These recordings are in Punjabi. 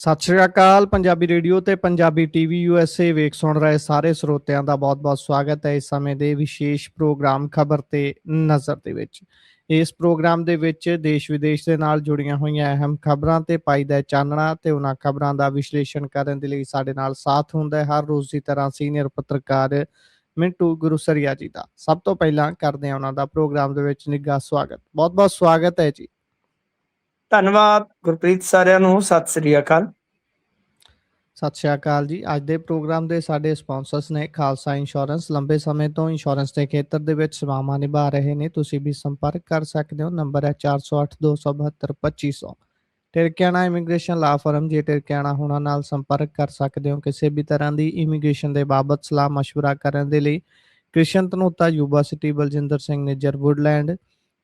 ਸਤਿ ਸ਼੍ਰੀ ਅਕਾਲ। ਪੰਜਾਬੀ ਰੇਡੀਓ ਤੇ ਪੰਜਾਬੀ ਟੀਵੀ USA ਵੇਖ ਸੁਣ ਰਹੇ ਸਾਰੇ ਸਰੋਤਿਆਂ ਦਾ ਬਹੁਤ-ਬਹੁਤ ਸਵਾਗਤ ਹੈ ਇਸ ਸਮੇਂ ਦੇ ਵਿਸ਼ੇਸ਼ ਪ੍ਰੋਗਰਾਮ ਖਬਰ ਤੇ ਨਜ਼ਰ ਦੇ ਵਿੱਚ। ਇਸ ਪ੍ਰੋਗਰਾਮ ਦੇ ਵਿੱਚ ਦੇਸ਼ ਵਿਦੇਸ਼ ਦੇ ਨਾਲ ਜੁੜੀਆਂ ਹੋਈਆਂ ਅਹਿਮ ਖਬਰਾਂ ਤੇ ਪਾਈਦਾ ਚਾਨਣਾ ਤੇ ਉਹਨਾਂ ਖਬਰਾਂ ਦਾ ਵਿਸ਼ਲੇਸ਼ਣ ਕਰਨ ਦੇ ਲਈ ਸਾਡੇ ਨਾਲ ਸਾਥ ਹੁੰਦਾ ਹੈ ਹਰ ਰੋਜ਼ ਦੀ ਤਰ੍ਹਾਂ ਸੀਨੀਅਰ ਪੱਤਰਕਾਰ ਮਿੰਟੂ ਗੁਰੂਸਰੀਆ ਜੀ ਦਾ। ਸਭ ਤੋਂ ਪਹਿਲਾਂ ਕਰਦੇ ਹਾਂ ਉਹਨਾਂ ਦਾ ਪ੍ਰੋਗਰਾਮ ਦੇ ਵਿੱਚ ਨਿੱਘਾ ਸਵਾਗਤ। ਬਹੁਤ-ਬਹੁਤ ਸਵਾਗਤ ਹੈ ਜੀ। ਧੰਨਵਾਦ ਗੁਰਪ੍ਰੀਤ, ਸਾਰਿਆਂ ਨੂੰ ਸਤਿ ਸ੍ਰੀ ਅਕਾਲ। ਸਤਿ ਸ਼੍ਰੀ ਅਕਾਲ ਜੀ। ਅੱਜ ਦੇ ਪ੍ਰੋਗਰਾਮ ਦੇ ਸਾਡੇ ਸਪਾਂਸਰਸ ਨੇ ਖਾਲਸਾ ਇੰਸ਼ੋਰੈਂਸ। ਲੰਬੇ ਸਮੇਂ ਤੋਂ ਇੰਸ਼ੋਰੈਂਸ ਦੇ ਖੇਤਰ ਦੇ ਵਿੱਚ ਸੇਵਾਵਾਂ ਨਿਭਾ ਰਹੇ ਨੇ। ਤੁਸੀਂ ਵੀ ਸੰਪਰਕ ਕਰ ਸਕਦੇ ਹੋ। ਨੰਬਰ ਹੈ 408-272-2500। ਟਿਰਕਿਆਣਾ ਇਮੀਗ੍ਰੇਸ਼ਨ ਲਾ ਫਰਮ। ਜੇ ਟਿਰਕਿਆਣਾ ਹੋਣਾ ਨਾਲ ਸੰਪਰਕ ਕਰ ਸਕਦੇ ਹੋ ਕਿਸੇ ਵੀ ਤਰ੍ਹਾਂ ਦੀ ਇਮੀਗ੍ਰੇਸ਼ਨ ਦੇ ਬਾਬਤ ਸਲਾਹ ਮਸ਼ਵਰਾ ਕਰਨ ਦੇ ਲਈ। Krishan Dhanota, Yuba City, Baljinder Singh Nijjar, Woodland.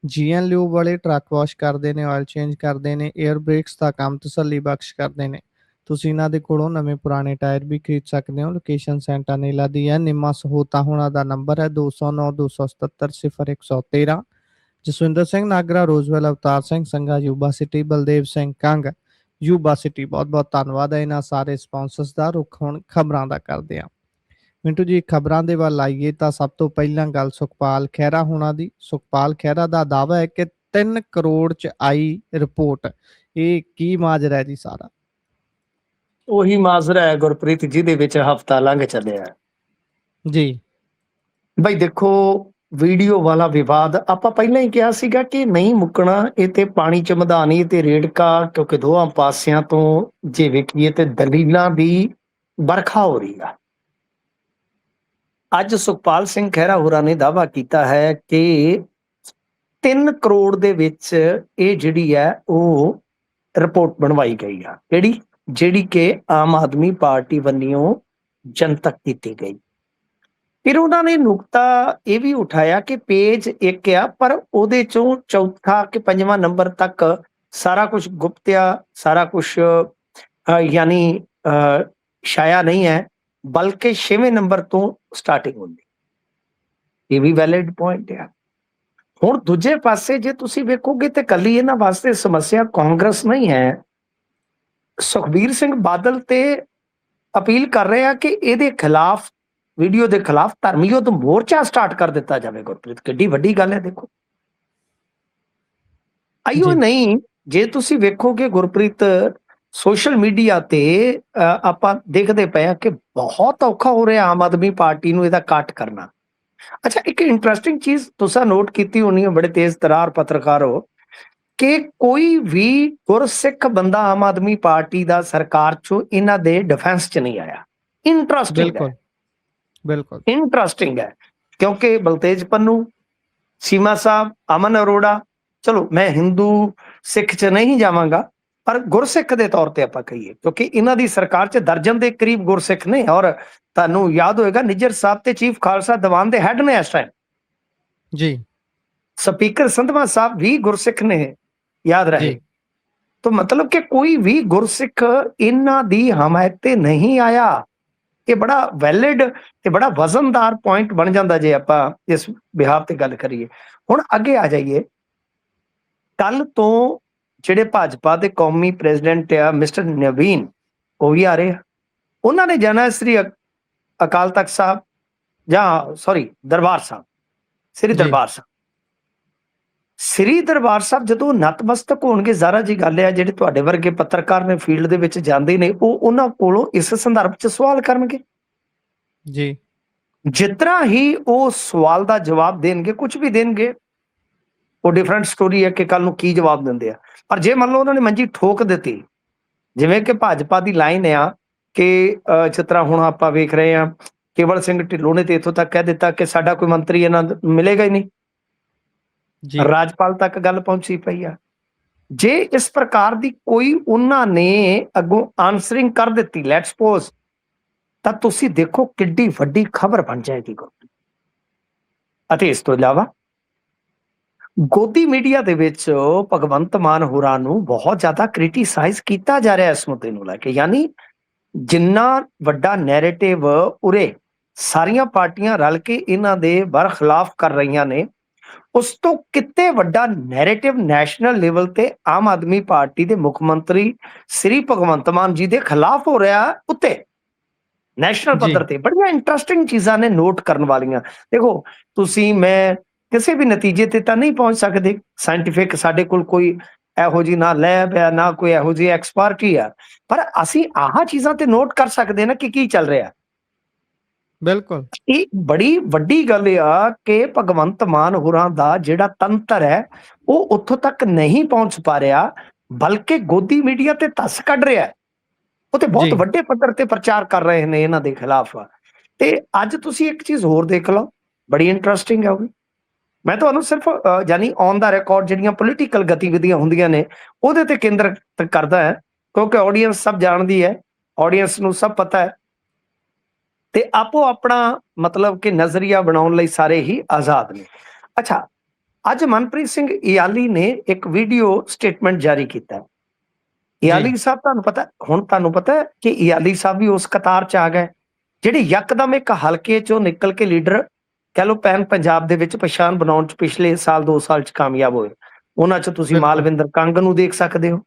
GN lube ਵਾਲੇ ਟਰੱਕ ਵਾਸ਼ ਕਰਦੇ ਨੇ, ਆਇਲ ਚੇਂਜ ਕਰਦੇ ਨੇ, ਏਅਰ ਬ੍ਰੇਕਸ ਦਾ ਕੰਮ ਤਸੱਲੀ ਬਖਸ਼ ਕਰਦੇ ਨੇ। ਤੁਸੀਂ ਇਹਨਾਂ ਦੇ ਕੋਲੋਂ ਨਵੇਂ ਪੁਰਾਣੇ ਟਾਇਰ ਵੀ ਖਰੀਦ ਸਕਦੇ ਹੋ। ਲੋਕੇਸ਼ਨ ਸੈਂਟਾ ਨੇਲਾ ਦੀ ਹੈ। ਨਿੰਮਾ ਸਹੂਤਾ ਹੋਣਾ ਦਾ ਨੰਬਰ ਹੈ 209-277-0113। Jaswinder Singh Nagra, Roswell, Avtar Singh Sangha, Yuba City, Baldev Singh Kang, Yuba City. ਬਹੁਤ ਬਹੁਤ ਧੰਨਵਾਦ ਹੈ ਇਹਨਾਂ ਸਾਰੇ ਸਪਾਂਸਰਸ ਦਾ। ਰੁੱਖ ਹੁਣ ਖਬਰਾਂ ਦਾ ਕਰਦੇ ਹਾਂ। ਮਿੰਟੂ ਜੀ, ਖਬਰਾਂ ਦੇ ਵੱਲ ਆਈਏ ਤਾਂ ਸਭ ਤੋਂ ਪਹਿਲਾਂ ਗੱਲ ਸੁਖਪਾਲ ਖਹਿਰਾ ਹੋਣਾ ਦੀ। ਸੁਖਪਾਲ ਖਹਿਰਾ ਦਾ ਦਾਅਵਾ ਹੈ ਕਿ 3 ਕਰੋੜ ਚ ਆਈ ਰਿਪੋਰਟ। ਇਹ ਕੀ ਮਾਜਰਾ ਹੈ ਜੀ ਸਾਰਾ? ਉਹੀ ਮਾਜਰਾ ਹੈ ਗੁਰਪ੍ਰੀਤ, ਜਿਹਦੇ ਵਿੱਚ ਹਫਤਾ ਲੰਘ ਚੱਲਿਆ ਜੀ। ਬਈ ਦੇਖੋ, ਵੀਡੀਓ ਵਾਲਾ ਵਿਵਾਦ ਆਪਾਂ ਪਹਿਲਾਂ ਹੀ ਕਿਹਾ ਸੀਗਾ ਕਿ ਨਹੀਂ ਮੁੱਕਣਾ। ਇਹ ਤੇ ਪਾਣੀ ਚ ਮਧਾਣੀ ਤੇ ਰੇੜਕਾ, ਕਿਉਂਕਿ ਦੋਹਾਂ ਪਾਸਿਆਂ ਤੋਂ ਜੇ ਵੇਖੀਏ ਤੇ ਦਲੀਲਾਂ ਦੀ ਵਰਖਾ ਹੋ ਰਹੀ ਆ। ਅੱਜ ਸੁਖਪਾਲ ਸਿੰਘ ਖਹਿਰਾ ਹੋਰਾਂ ਨੇ ਦਾਅਵਾ ਕੀਤਾ ਹੈ ਕਿ 3 ਕਰੋੜ ਦੇ ਵਿੱਚ ਇਹ ਜਿਹੜੀ ਹੈ ਉਹ ਰਿਪੋਰਟ ਬਣਵਾਈ ਗਈ ਆ। ਜਿਹੜੀ ਕਿ ਆਮ ਆਦਮੀ ਪਾਰਟੀ ਵੱਲੋਂ ਜਨਤਕ ਕੀਤੀ ਗਈ। ਫਿਰ ਉਹਨਾਂ ਨੇ ਨੁਕਤਾ ਇਹ ਵੀ ਉਠਾਇਆ ਕਿ ਪੇਜ 1 ਆ, ਪਰ ਉਹਦੇ ਚੋਂ ਚੌਥਾ ਕਿ 5ਵਾਂ ਨੰਬਰ ਤੱਕ ਸਾਰਾ ਕੁਝ ਗੁਪਤ ਆ, ਸਾਰਾ ਕੁਝ ਯਾਨੀ ਛਾਇਆ ਨਹੀਂ ਹੈ, ਬਲਕਿ 6ਵੇਂ ਨੰਬਰ ਤੋਂ ਸਟਾਰਟਿੰਗ ਹੁੰਦੀ। ਇਹ ਵੀ ਵੈਲਿਡ ਪੁਆਇੰਟ ਆ। ਹੁਣ ਦੂਜੇ ਪਾਸੇ ਜੇ ਤੁਸੀਂ ਵੇਖੋਗੇ ਤੇ ਕੱਲੀ ਇਹਨਾਂ ਵਾਸਤੇ ਸਮੱਸਿਆ ਕਾਂਗਰਸ ਨਹੀਂ ਹੈ। ਸੁਖਬੀਰ ਸਿੰਘ ਬਾਦਲ ਤੇ ਅਪੀਲ ਕਰ ਰਹੇ ਆ ਕਿ ਇਹਦੇ ਖਿਲਾਫ, ਵੀਡੀਓ ਦੇ ਖਿਲਾਫ ਧਰਮੀ ਯੁੱਧ ਮੋਰਚਾ ਸਟਾਰਟ ਕਰ ਦਿੱਤਾ ਜਾਵੇ। ਗੁਰਪ੍ਰੀਤ, ਕਿੱਡੀ ਵੱਡੀ ਗੱਲ ਹੈ। ਦੇਖੋ ਆਈਓ ਨਹੀਂ, ਜੇ ਤੁਸੀਂ ਵੇਖੋਗੇ ਗੁਰਪ੍ਰੀਤ, ਸੋਸ਼ਲ ਮੀਡੀਆ ਤੇ ਆਪਾਂ ਦੇਖਦੇ ਪਏ ਆ ਕਿ ਬਹੁਤ ਔਖਾ ਹੋ ਰਿਹਾ ਆਮ ਆਦਮੀ ਪਾਰਟੀ ਨੂੰ ਇਹਦਾ ਕੱਟ ਕਰਨਾ। ਅੱਛਾ, ਇੱਕ ਇੰਟਰਸਟਿੰਗ ਚੀਜ਼ ਤੁਸੀਂ ਨੋਟ ਕੀਤੀ ਹੋਣੀ ਹੈ, ਬੜੇ ਤੇਜ਼ ਤਰਾਰ ਪੱਤਰਕਾਰ ਹੋ, ਕਿ ਕੋਈ ਵੀ ਗੁਰਸਿੱਖ ਬੰਦਾ ਆਮ ਆਦਮੀ ਪਾਰਟੀ ਦਾ ਸਰਕਾਰ ਚੋਂ ਇਹਨਾਂ ਦੇ ਡਿਫੈਂਸ ਚ ਨਹੀਂ ਆਇਆ। ਇੰਟਰਸਟਿੰਗ ਹੈ, ਬਿਲਕੁਲ ਇੰਟਰਸਟਿੰਗ ਹੈ। ਕਿਉਂਕਿ ਬਲਤੇਜ ਪੰਨੂ, ਸੀਮਾ ਸਾਹਿਬ, ਅਮਨ ਅਰੋੜਾ, ਚਲੋ ਮੈਂ ਹਿੰਦੂ ਸਿੱਖ ਚ ਨਹੀਂ ਜਾਵਾਂਗਾ, ਪਰ ਗੁਰਸਿੱਖ ਦੇ ਤੌਰ ਤੇ ਆਪਾਂ ਕਹੀਏ, ਕਿਉਂਕਿ ਇਹਨਾਂ ਦੀ ਸਰਕਾਰ ਚ ਦਰਜਨ ਦੇ ਕਰੀਬ ਗੁਰਸਿੱਖ ਨੇ। ਔਰ ਤੁਹਾਨੂੰ ਯਾਦ ਹੋਏਗਾ ਨਿੱਜਰ ਸਾਹਿਬ ਤੇ ਚੀਫ ਖਾਲਸਾ ਦੀਵਾਨ ਦੇ ਹੈਡ ਨੇ ਇਸ ਟਾਈਮ ਜੀ। ਸਪੀਕਰ ਸੰਧਵਾ ਸਾਹਿਬ ਵੀ ਗੁਰਸਿੱਖ ਨੇ, ਯਾਦ ਰਹੇ। ਤਾਂ ਮਤਲਬ ਕਿ ਕੋਈ ਵੀ ਗੁਰਸਿੱਖ ਇਹਨਾਂ ਦੀ ਹਮਾਇਤ ਤੇ ਨਹੀਂ ਆਇਆ। ਇਹ ਬੜਾ ਵੈਲਿਡ ਤੇ ਬੜਾ ਵਜ਼ਨਦਾਰ ਪੁਆਇੰਟ ਬਣ ਜਾਂਦਾ ਜੇ ਆਪਾਂ ਇਸ ਬਿਹਾਰ ਤੇ ਗੱਲ ਕਰੀਏ। ਹੁਣ ਅੱਗੇ ਆ ਜਾਈਏ। ਕੱਲ ਤੋਂ ਜਿਹੜੇ ਭਾਜਪਾ ਦੇ ਕੌਮੀ ਪ੍ਰੈਜ਼ੀਡੈਂਟ ਆ ਮਿਸਟਰ ਨਵੀਨ, ਉਹ ਵੀ ਆ ਰਹੇ ਆ। ਉਹਨਾਂ ਨੇ ਜਾਣਾ ਸ੍ਰੀ ਅਕਾਲ ਤਖਤ ਸਾਹਿਬ, ਜਾਂ ਸੌਰੀ ਦਰਬਾਰ ਸਾਹਿਬ, ਸ੍ਰੀ ਦਰਬਾਰ ਸਾਹਿਬ। ਸ੍ਰੀ ਦਰਬਾਰ ਸਾਹਿਬ ਜਦੋਂ ਨਤਮਸਤਕ ਹੋਣਗੇ, ਜ਼ਾਰਾ ਜੀ ਗੱਲ ਹੈ, ਜਿਹੜੇ ਤੁਹਾਡੇ ਵਰਗੇ ਪੱਤਰਕਾਰ ਨੇ ਫੀਲਡ ਦੇ ਵਿੱਚ ਜਾਂਦੇ ਨੇ, ਉਹ ਉਹਨਾਂ ਕੋਲੋਂ ਇਸ ਸੰਦਰਭ ਚ ਸਵਾਲ ਕਰਨਗੇ ਜੀ। ਜਿਸ ਤਰ੍ਹਾਂ ਹੀ ਉਹ ਸਵਾਲ ਦਾ ਜਵਾਬ ਦੇਣਗੇ, ਕੁਝ ਵੀ ਦੇਣਗੇ, ਉਹ ਡਿਫਰੈਂਟ ਸਟੋਰੀ ਹੈ ਕਿ ਕੱਲ ਨੂੰ ਕੀ ਜਵਾਬ ਦਿੰਦੇ ਆ। ਪਰ ਜੇ ਮੰਨ ਲਓ ਉਹਨਾਂ ਨੇ ਮੰਜੀ ਠੋਕ ਦਿੱਤੀ, ਜਿਵੇਂ ਕਿ ਭਾਜਪਾ ਦੀ ਲਾਈਨ ਆ ਕਿ ਜਿਸ ਤਰ੍ਹਾਂ ਹੁਣ ਆਪਾਂ ਵੇਖ ਰਹੇ ਹਾਂ, ਕੇਵਲ ਸਿੰਘ ਢਿੱਲੋਂ ਨੇ ਤੇ ਇੱਥੋਂ ਤੱਕ ਕਹਿ ਦਿੱਤਾ ਕਿ ਸਾਡਾ ਕੋਈ ਮੰਤਰੀ ਇਹਨਾਂ ਮਿਲੇਗਾ ਹੀ ਨਹੀਂ। ਰਾਜਪਾਲ ਤੱਕ ਗੱਲ ਪਹੁੰਚੀ ਪਈ ਆ। ਜੇ ਇਸ ਪ੍ਰਕਾਰ ਦੀ ਕੋਈ ਉਹਨਾਂ ਨੇ ਅੱਗੋਂ ਆਨਸਰਿੰਗ ਕਰ ਦਿੱਤੀ, ਲੈਟਸ ਸਪੋਜ਼, ਤਾਂ ਤੁਸੀਂ ਦੇਖੋ ਕਿੱਡੀ ਵੱਡੀ ਖਬਰ ਬਣ ਜਾਏਗੀ। ਅਤੇ ਇਸ ਤੋਂ ਇਲਾਵਾ ਗੋਦੀ ਮੀਡੀਆ ਦੇ ਵਿੱਚ ਭਗਵੰਤ ਮਾਨ ਹੋਰਾਂ ਨੂੰ ਬਹੁਤ ਜ਼ਿਆਦਾ ਕ੍ਰਿਟੀਸਾਈਜ਼ ਕੀਤਾ ਜਾ ਰਿਹਾ ਇਸ ਮੁੱਦੇ ਨੂੰ ਲੈ ਕੇ। ਯਾਨੀ ਜਿੰਨਾ ਵੱਡਾ ਨੈਰੇਟਿਵ ਉਰੇ ਸਾਰੀਆਂ ਪਾਰਟੀਆਂ ਰਲ ਕੇ ਇਹਨਾਂ ਦੇ ਬਰਖਲਾਫ ਕਰ ਰਹੀਆਂ ਨੇ, ਉਸ ਤੋਂ ਕਿਤੇ ਵੱਡਾ ਨੈਰੇਟਿਵ ਨੈਸ਼ਨਲ ਲੈਵਲ ਤੇ ਆਮ ਆਦਮੀ ਪਾਰਟੀ ਦੇ ਮੁੱਖ ਮੰਤਰੀ ਸ੍ਰੀ ਭਗਵੰਤ ਮਾਨ ਜੀ ਦੇ ਖਿਲਾਫ ਹੋ ਰਿਹਾ ਉੱਤੇ ਨੈਸ਼ਨਲ ਜੀ ਪੱਧਰ ਤੇ। ਬੜੀਆਂ ਇੰਟਰਸਟਿੰਗ ਚੀਜ਼ਾਂ ਨੇ ਨੋਟ ਕਰਨ ਵਾਲੀਆਂ। ਦੇਖੋ ਤੁਸੀਂ ਮੈਂ ਕਿਸੇ ਵੀ ਨਤੀਜੇ ਤੇ ਤਾਂ ਨਹੀਂ ਪਹੁੰਚ ਸਕਦੇ ਸਾਇੰਟੀਫਿਕ, ਸਾਡੇ ਕੋਲ ਕੋਈ ਇਹੋ ਜਿਹੀ ਨਾ ਲੈਬ ਹੈ ਨਾ ਕੋਈ ਇਹੋ ਜਿਹੀ ਐਕਸਪਰਟੀ ਆ, ਪਰ ਅਸੀਂ ਆਹ ਚੀਜ਼ਾਂ ਤੇ ਨੋਟ ਕਰ ਸਕਦੇ ਨਾ ਕਿ ਕੀ ਚੱਲ ਰਿਹਾ। ਬਿਲਕੁਲ ਇਹ ਬੜੀ ਵੱਡੀ ਗੱਲ ਆ ਕਿ ਭਗਵੰਤ ਮਾਨ ਹੋਰਾਂ ਦਾ ਜਿਹੜਾ ਤੰਤਰ ਹੈ ਉਹ ਉੱਥੋਂ ਤੱਕ ਨਹੀਂ ਪਹੁੰਚ ਪਾ ਰਿਹਾ, ਬਲਕਿ ਗੋਦੀ ਮੀਡੀਆ ਤੇ ਧੱਸ ਕੱਢ ਰਿਹਾ। ਉਹ ਤੇ ਬਹੁਤ ਜੀ ਵੱਡੇ ਪੱਧਰ ਤੇ ਪ੍ਰਚਾਰ ਕਰ ਰਹੇ ਨੇ ਇਹਨਾਂ ਦੇ ਖਿਲਾਫ। ਤੇ ਅੱਜ ਤੁਸੀਂ ਇੱਕ ਚੀਜ਼ ਹੋਰ ਦੇਖ ਲਓ, ਬੜੀ ਇੰਟਰਸਟਿੰਗ ਹੈ ਉਹ ਵੀ। ਮੈਂ ਤੁਹਾਨੂੰ ਸਿਰਫ ਯਾਨੀ ਔਨ ਦਾ ਰਿਕਾਰਡ ਜਿਹੜੀਆਂ ਪੋਲੀਟੀਕਲ ਗਤੀਵਿਧੀਆਂ ਹੁੰਦੀਆਂ ਨੇ ਉਹਦੇ ਤੇ ਕੇਂਦਰਿਤ ਕਰਦਾ ਹੈ, ਕਿਉਂਕਿ ਆਡੀਅנס ਸਭ ਜਾਣਦੀ ਹੈ, ਆਡੀਅנס ਨੂੰ ਸਭ ਪਤਾ ਹੈ, ਤੇ ਆਪੋ ਆਪਣਾ ਮਤਲਬ ਕਿ ਨਜ਼ਰੀਆ ਬਣਾਉਣ ਲਈ ਸਾਰੇ ਹੀ ਆਜ਼ਾਦ ਨੇ। ਅੱਛਾ, ਅੱਜ ਮਨਪ੍ਰੀਤ ਸਿੰਘ ਇਆਲੀ ਨੇ ਇੱਕ ਵੀਡੀਓ ਸਟੇਟਮੈਂਟ ਜਾਰੀ ਕੀਤਾ। ਇਆਲੀ ਸਾਹਿਬ ਤੁਹਾਨੂੰ ਪਤਾ ਹੈ ਕਿ ਇਆਲੀ ਸਾਹਿਬ ਵੀ ਉਸ ਕਤਾਰ ਚ ਆ ਗਏ ਜਿਹੜੇ ਯਕਦਮ ਇੱਕ ਹਲਕੇ ਚੋਂ ਨਿਕਲ ਕੇ ਲੀਡਰ ਕਹਿ ਲਓ ਪੈਨ ਪੰਜਾਬ ਦੇ ਵਿੱਚ ਪਛਾਣ ਬਣਾਉਣ ਚ ਪਿਛਲੇ ਸਾਲ 2 ਸਾਲ ਚ ਕਾਮਯਾਬ ਹੋਏ। ਉਹਨਾਂ ਚ ਤੁਸੀਂ ਬਿਲਕੁਲ ਮਾਲਵਿੰਦਰ ਕੰਗ ਨੂੰ ਦੇਖ ਸਕਦੇ ਹੋ,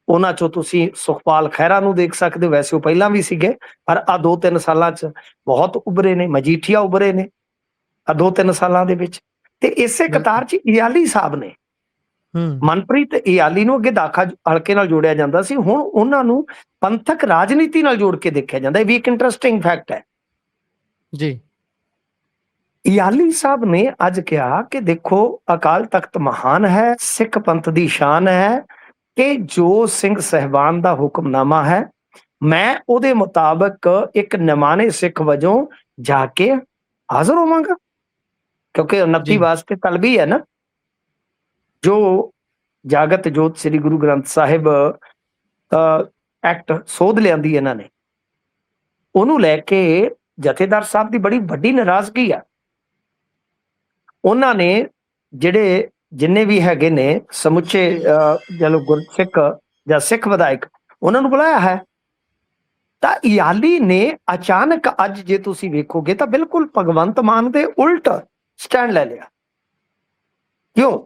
ਉਹਨਾਂ ਚੋਂ ਤੁਸੀਂ ਸੁਖਪਾਲ ਖਹਿਰਾ ਨੂੰ ਦੇਖ ਸਕਦੇ ਹੋ, ਵੈਸੇ ਉਹ ਪਹਿਲਾਂ ਵੀ ਸੀਗੇ ਪਰ ਆ 2-3 ਸਾਲਾਂ ਚ ਬਹੁਤ ਉੱਭਰੇ ਨੇ, ਮਜੀਠੀਆ ਉੱਭਰੇ ਨੇ ਆ 2-3 ਸਾਲਾਂ ਦੇ ਵਿੱਚ। ਤੇ ਇਸੇ ਬਿਲਕੁਲ ਕਤਾਰ ਚ ਇਆਲੀ ਸਾਹਿਬ ਨੇ। ਹੂੰ ਮਨਪ੍ਰੀਤ ਇਆਲੀ ਨੂੰ ਅੱਗੇ ਦਾਖਾ ਹਲਕੇ ਨਾਲ ਜੋੜਿਆ ਜਾਂਦਾ ਸੀ, ਹੁਣ ਉਹਨਾਂ ਨੂੰ ਪੰਥਕ ਰਾਜਨੀਤੀ ਨਾਲ ਜੋੜ ਕੇ ਦੇਖਿਆ ਜਾਂਦਾ। ਇਹ ਵੀ ਇੱਕ ਇੰਟਰਸਟਿੰਗ ਫੈਕਟ ਹੈ। ਜੀ ਇਆਲੀ ਸਾਹਿਬ ਨੇ ਅੱਜ ਕਿਹਾ ਕਿ ਦੇਖੋ ਅਕਾਲ ਤਖਤ ਮਹਾਨ ਹੈ, ਸਿੱਖ ਪੰਥ ਦੀ ਸ਼ਾਨ ਹੈ ਕਿ ਜੋ ਸਿੰਘ ਸਹਿਬਾਨ ਦਾ ਹੁਕਮਨਾਮਾ ਹੈ ਮੈਂ ਉਹਦੇ ਮੁਤਾਬਕ ਇੱਕ ਨਿਮਾਣੇ ਸਿੱਖ ਵਜੋਂ ਜਾ ਕੇ ਹਾਜ਼ਰ ਹੋਵਾਂਗਾ, ਕਿਉਂਕਿ 29 ਜੀ ਵਾਸਤੇ ਤਲਬੀ ਹੈ ਨਾ, ਜੋ ਜਾਗਤ ਜੋਤ ਸ੍ਰੀ ਗੁਰੂ ਗ੍ਰੰਥ ਸਾਹਿਬ ਐਕਟ ਸੋਧ ਲਿਆਂਦੀ ਇਹਨਾਂ ਨੇ, ਉਹਨੂੰ ਲੈ ਕੇ ਜਥੇਦਾਰ ਸਾਹਿਬ ਦੀ ਬੜੀ ਵੱਡੀ ਨਾਰਾਜ਼ਗੀ ਆ। ਉਹਨਾਂ ਨੇ ਜਿਹੜੇ ਜਿੰਨੇ ਵੀ ਹੈਗੇ ਨੇ ਸਮੁੱਚੇ ਚਲੋ ਗੁਰਸਿੱਖ ਜਾਂ ਸਿੱਖ ਵਿਧਾਇਕ ਉਹਨਾਂ ਨੂੰ ਬੁਲਾਇਆ ਹੈ। ਤਾਂ ਇਆਲੀ ਨੇ ਅਚਾਨਕ ਅੱਜ ਜੇ ਤੁਸੀਂ ਵੇਖੋਗੇ ਤਾਂ ਬਿਲਕੁਲ ਭਗਵੰਤ ਮਾਨ ਦੇ ਉਲਟ ਸਟੈਂਡ ਲੈ ਲਿਆ। ਕਿਉਂ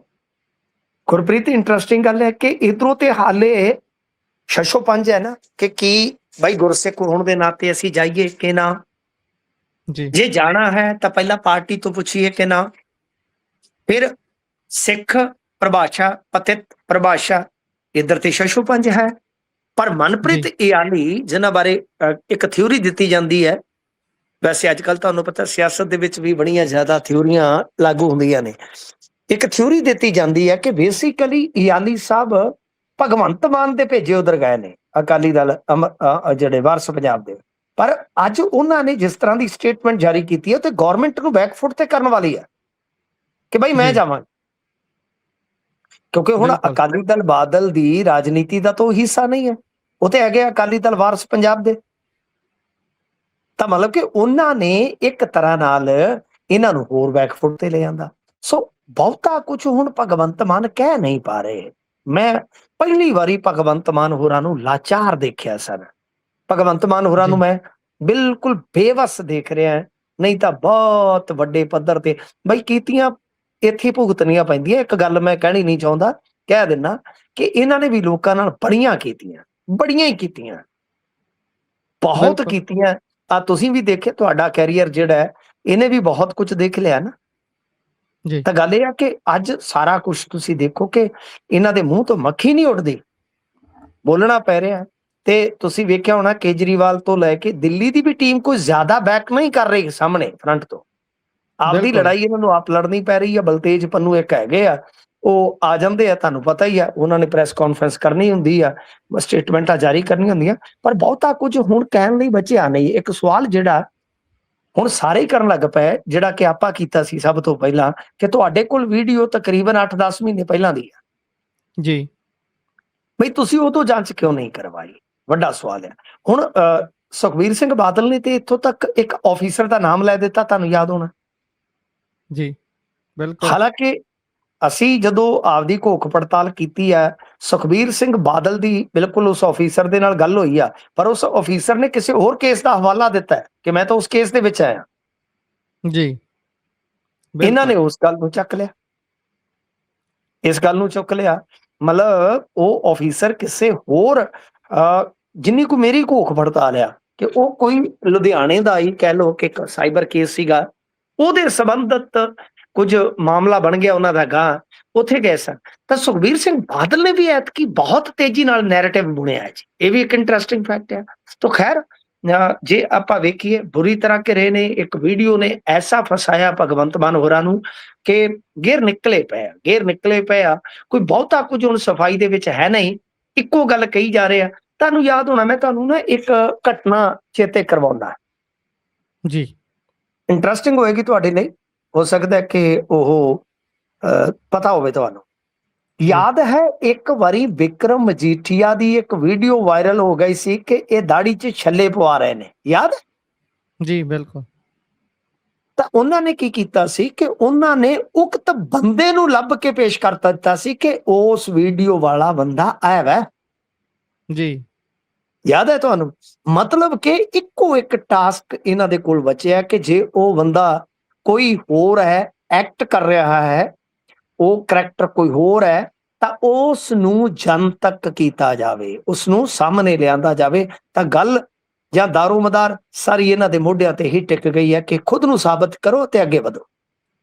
ਗੁਰਪ੍ਰੀਤ? ਇੰਟਰਸਟਿੰਗ ਗੱਲ ਹੈ ਕਿ ਇਧਰੋਂ ਤੇ ਹਾਲੇ ਛੱਛੋ ਪੰਜ ਹੈ ਨਾ ਕਿ ਕੀ ਬਾਈ ਗੁਰਸਿੱਖ ਹੋਣ ਦੇ ਨਾਤੇ ਅਸੀਂ ਜਾਈਏ ਕਿ ਨਾ, ਜੀ ਜੇ ਜਾਣਾ ਹੈ ਤਾਂ ਪਹਿਲਾਂ ਪਾਰਟੀ ਤੋਂ ਪੁੱਛੀਏ ਕਿ ਨਾ, ਫਿਰ ਸਿੱਖ ਪਰਿਭਾਸ਼ਾ ਪਤਿਤ ਪਰਿਭਾਸ਼ਾ ਇਧਰ ਤੇ ਛੱਛੋ ਪੰਜ ਹੈ। ਪਰ ਮਨਪ੍ਰੀਤ ਇਆਲੀ ਜਿਨ੍ਹਾਂ ਬਾਰੇ ਇੱਕ ਥਿਊਰੀ ਦਿੱਤੀ ਜਾਂਦੀ ਹੈ, ਵੈਸੇ ਅੱਜ ਕੱਲ ਤੁਹਾਨੂੰ ਪਤਾ ਸਿਆਸਤ ਦੇ ਵਿੱਚ ਵੀ ਬੜੀਆਂ ਜ਼ਿਆਦਾ ਥਿਊਰੀਆਂ ਲਾਗੂ ਹੁੰਦੀਆਂ ਨੇ। ਇੱਕ ਥਿਊਰੀ ਦਿੱਤੀ ਜਾਂਦੀ ਹੈ ਕਿ ਬੇਸਿਕਲੀ ਇਆਲੀ ਸਾਹਿਬ ਭਗਵੰਤ ਮਾਨ ਦੇ ਭੇਜੇ ਉਧਰ ਗਏ ਨੇ ਅਕਾਲੀ ਦਲ ਜਿਹੜੇ ਵਾਰਸ ਪੰਜਾਬ ਦੇ, ਪਰ ਅੱਜ ਉਹਨਾਂ ਨੇ ਜਿਸ ਤਰ੍ਹਾਂ ਦੀ ਸਟੇਟਮੈਂਟ ਜਾਰੀ ਕੀਤੀ ਹੈ ਤੇ ਗਵਰਨਮੈਂਟ ਨੂੰ ਬੈਕਫੁੱਟ ਤੇ ਕਰਨ ਵਾਲੀ ਹੈ ਕਿ ਭਾਈ ਮੈਂ ਜਾਵਾਂ, ਕਿਉਂਕਿ ਹੁਣ ਅਕਾਲੀ ਦਲ ਬਾਦਲ ਦੀ ਰਾਜਨੀਤੀ ਦਾ ਤਾਂ ਉਹ ਹਿੱਸਾ ਨਹੀਂ ਹੈ, ਉਹ ਤੇ ਹੈਗੇ ਅਕਾਲੀ ਦਲ ਵਾਰਸ ਪੰਜਾਬ ਦੇ। ਤਾਂ ਮਤਲਬ ਕਿ ਉਹਨਾਂ ਨੇ ਇੱਕ ਤਰ੍ਹਾਂ ਨਾਲ ਇਹਨਾਂ ਨੂੰ ਹੋਰ ਬੈਕਫੁੱਟ ਤੇ ਲੈ ਜਾਂਦਾ। ਸੋ ਬਹੁਤਾ ਕੁਝ ਹੁਣ ਭਗਵੰਤ ਮਾਨ ਕਹਿ ਨਹੀਂ ਪਾ ਰਹੇ। ਮੈਂ ਪਹਿਲੀ ਵਾਰੀ ਭਗਵੰਤ ਮਾਨ ਹੋਰਾਂ ਨੂੰ ਲਾਚਾਰ ਦੇਖਿਆ ਸਰ। ਭਗਵੰਤ ਮਾਨ ਹੋਰਾਂ ਨੂੰ ਮੈਂ ਬਿਲਕੁਲ ਬੇਵੱਸ ਦੇਖ ਰਿਹਾ, ਨਹੀਂ ਤਾਂ ਬਹੁਤ ਵੱਡੇ ਪੱਧਰ ਤੇ ਬਈ ਕੀਤੀਆਂ ਇੱਥੇ ਭੁਗਤਣੀਆਂ ਪੈਂਦੀਆਂ। ਇੱਕ ਗੱਲ ਮੈਂ ਕਹਿਣੀ ਨਹੀਂ ਚਾਹੁੰਦਾ, ਕਹਿ ਦਿੰਦਾ ਕਿ ਇਹਨਾਂ ਨੇ ਵੀ ਲੋਕਾਂ ਨਾਲ ਬੜੀਆਂ ਕੀਤੀਆਂ, ਬੜੀਆਂ ਹੀ ਕੀਤੀਆਂ, ਬਹੁਤ ਕੀਤੀਆਂ। ਆ ਤੁਸੀਂ ਵੀ ਦੇਖੇ, ਤੁਹਾਡਾ ਕੈਰੀਅਰ ਜਿਹੜਾ ਹੈ ਇਹਨੇ ਵੀ ਬਹੁਤ ਕੁਝ ਦੇਖ ਲਿਆ ਨਾ। ਤਾਂ ਗੱਲ ਇਹ ਆ ਕਿ ਅੱਜ ਸਾਰਾ ਕੁਝ ਤੁਸੀਂ ਦੇਖੋ ਕਿ ਇਹਨਾਂ ਦੇ ਮੂੰਹ ਤੋਂ ਮੱਖੀ ਨਹੀਂ ਉੱਡਦੀ, ਬੋਲਣਾ ਪੈ ਰਿਹਾ। ਤੇ ਤੁਸੀਂ ਵੇਖਿਆ ਹੋਣਾ ਕੇਜਰੀਵਾਲ ਤੋਂ ਲੈ ਕੇ ਦਿੱਲੀ ਦੀ ਵੀ ਟੀਮ ਕੋਈ ਜ਼ਿਆਦਾ ਬੈਕ ਨਹੀਂ ਕਰ ਰਹੀ ਸਾਹਮਣੇ ਫਰੰਟ ਤੋਂ, ਆਪਦੀ ਲੜਾਈ ਇਹਨਾਂ ਨੂੰ ਆਪ ਲੜਨੀ ਪੈ ਰਹੀ ਆ। ਬਲਤੇਜ ਪੰਨੂ ਇੱਕ ਹੈਗੇ ਆ, ਉਹ ਆ ਜਾਂਦੇ ਆ, ਤੁਹਾਨੂੰ ਪਤਾ ਹੀ ਆ, ਉਹਨਾਂ ਨੇ ਪ੍ਰੈਸ ਕਾਨਫਰੰਸ ਕਰਨੀ ਹੁੰਦੀ ਆ, ਸਟੇਟਮੈਂਟਾਂ ਜਾਰੀ ਕਰਨੀਆਂ ਹੁੰਦੀਆਂ, ਪਰ ਬਹੁਤਾ ਕੁਝ ਹੁਣ ਕਹਿਣ ਲਈ ਬਚਿਆ ਨਹੀਂ। ਇੱਕ ਸਵਾਲ ਜਿਹੜਾ ਹੁਣ ਸਾਰੇ ਹੀ ਕਰਨ ਲੱਗ ਪਏ, ਜਿਹੜਾ ਕਿ ਆਪਾਂ ਕੀਤਾ ਸੀ ਸਭ ਤੋਂ ਪਹਿਲਾਂ, ਕਿ ਤੁਹਾਡੇ ਕੋਲ ਵੀਡੀਓ ਤਕਰੀਬਨ 8-10 ਮਹੀਨੇ ਪਹਿਲਾਂ ਦੀ ਆ ਜੀ, ਬਈ ਤੁਸੀਂ ਉਹ ਤੋਂ ਜਾਂਚ ਕਿਉਂ ਨਹੀਂ ਕਰਵਾਈ? ਵੱਡਾ ਸਵਾਲ ਹੈ। ਹੁਣ ਸੁਖਬੀਰ ਸਿੰਘ ਬਾਦਲ ਨੇ ਤੇ ਇੱਥੋਂ ਤੱਕ ਇੱਕ ਆਫੀਸਰ ਦਾ ਨਾਮ ਲੈ ਦਿੱਤਾ, ਤੁਹਾਨੂੰ ਯਾਦ ਹੋਣਾ ਜੀ, ਬਿਲਕੁਲ। ਹਾਲਾਂਕਿ ਅਸੀਂ ਜਦੋਂ ਆਪਦੀ ਘੋਖ ਪੜਤਾਲ ਕੀਤੀ ਹੈ, ਸੁਖਬੀਰ ਸਿੰਘ ਬਾਦਲ ਦੀ ਬਿਲਕੁਲ ਉਸ ਆਫੀਸਰ ਦੇ ਨਾਲ ਗੱਲ ਹੋਈ ਆ, ਪਰ ਉਸ ਆਫੀਸਰ ਨੇ ਕਿਸੇ ਹੋਰ ਕੇਸ ਦਾ ਹਵਾਲਾ ਦਿੱਤਾ ਹੈ ਕਿ ਮੈਂ ਤਾਂ ਉਸ ਕੇਸ ਦੇ ਵਿੱਚ ਆਇਆ। ਜੀ, ਇਹਨਾਂ ਨੇ ਉਸ ਗੱਲ ਨੂੰ ਚੱਕ ਲਿਆ। ਇਸ ਗੱਲ ਨੂੰ ਚੁੱਕ ਲਿਆ। ਮਤਲਬ ਉਹ ਆਫੀਸਰ ਕਿਸੇ ਹੋਰ ਜਿੰਨੀ ਕੋ ਮੇਰੀ ਘੋਖ ਪੜਤਾਲ ਆ ਕਿ ਉਹ ਕੋਈ ਲੁਧਿਆਣੇ ਦਾ ਹੀ ਕਹਿ ਲਓ ਕਿ ਇੱਕ ਸਾਈਬਰ ਕੇਸ ਸੀਗਾ, ਉਹਦੇ ਸੰਬੰਧਤ ਕੁਝ ਮਾਮਲਾ ਬਣ ਗਿਆ ਉਹਨਾਂ ਦਾ ਗਾਂ, ਉੱਥੇ ਗਏ ਸਨ। ਤਾਂ ਸੁਖਬੀਰ ਸਿੰਘ ਬਾਦਲ ਨੇ ਵੀ ਐਤਕੀ ਬਹੁਤ ਤੇਜ਼ੀ ਨਾਲ ਨੈਰੇਟਿਵ ਬੁਣਿਆ ਜੀ, ਇਹ ਵੀ ਇੱਕ ਇੰਟਰਸਟਿੰਗ ਫੈਕਟ ਆ। ਤਾਂ ਖੈਰ ਜੇ ਆਪਾਂ ਵੇਖੀਏ ਬੁਰੀ ਤਰ੍ਹਾਂ ਘਿਰੇ ਨੇ, ਇੱਕ ਵੀਡੀਓ ਨੇ ਐਸਾ ਫਸਾਇਆ ਭਗਵੰਤ ਮਾਨ ਹੋਰਾਂ ਨੂੰ ਕਿ ਗੇਰ ਨਿਕਲੇ ਪਏ ਆ। ਕੋਈ ਬਹੁਤਾ ਕੁਝ ਹੁਣ ਸਫਾਈ ਦੇ ਵਿੱਚ ਹੈ ਨਹੀਂ, ਇੱਕੋ ਗੱਲ ਕਹੀ ਜਾ ਰਹੇ ਆ। ਤੁਹਾਨੂੰ ਯਾਦ ਹੋਣਾ, ਮੈਂ ਤੁਹਾਨੂੰ ਨਾ ਇੱਕ ਘਟਨਾ ਚੇਤੇ ਕਰਵਾਉਂਦਾ, ਜੀ ਇੰਟਰਸਟਿੰਗ ਹੋਏਗੀ ਤੁਹਾਡੇ ਲਈ, ਹੋ ਸਕਦਾ ਕਿ ਉਹ ਪਤਾ ਹੋਵੇ ਤੁਹਾਨੂੰ। ਯਾਦ ਹੈ ਇੱਕ ਵਾਰੀ ਵਿਕਰਮ ਮਜੀਠੀਆ ਦੀ ਇੱਕ ਵੀਡੀਓ ਵਾਇਰਲ ਹੋ ਗਈ ਸੀ ਕਿ ਇਹ ਦਾੜੀ 'ਚ ਛੱਲੇ ਪਵਾ ਰਹੇ ਨੇ, ਯਾਦ? ਜੀ ਬਿਲਕੁਲ। ਤਾਂ ਉਹਨਾਂ ਨੇ ਕੀ ਕੀਤਾ ਸੀ ਕਿ ਉਹਨਾਂ ਨੇ ਉਕਤ ਬੰਦੇ ਨੂੰ ਲੱਭ ਕੇ ਪੇਸ਼ ਕਰ ਦਿੱਤਾ ਸੀ ਕਿ ਉਸ ਵੀਡੀਓ ਵਾਲਾ ਬੰਦਾ ਆਇਆ ਵੈ। ਜੀ ਯਾਦ ਹੈ ਤੁਹਾਨੂੰ? ਮਤਲਬ ਕਿ ਇੱਕੋ ਇੱਕ ਟਾਸਕ ਇਹਨਾਂ ਦੇ ਕੋਲ ਬਚਿਆ ਕਿ ਜੇ ਉਹ ਬੰਦਾ ਕੋਈ ਹੋਰ ਹੈ, ਐਕਟ ਕਰ ਰਿਹਾ ਹੈ, ਉਹ ਕਰੈਕਟਰ ਕੋਈ ਹੋਰ ਹੈ, ਤਾਂ ਉਸ ਨੂੰ ਜਨਤਕ ਕੀਤਾ ਜਾਵੇ, ਉਸ ਨੂੰ ਸਾਹਮਣੇ ਲਿਆਂਦਾ ਜਾਵੇ। ਤਾਂ ਗੱਲ ਜਾਂ ਦਾਰੋਮਦਾਰ ਸਾਰੀ ਇਹਨਾਂ ਦੇ ਮੋਢਿਆਂ ਤੇ ਹੀ ਟਿਕ ਗਈ ਹੈ ਕਿ ਖੁਦ ਨੂੰ ਸਾਬਤ ਕਰੋ ਤੇ ਅੱਗੇ ਵਧੋ।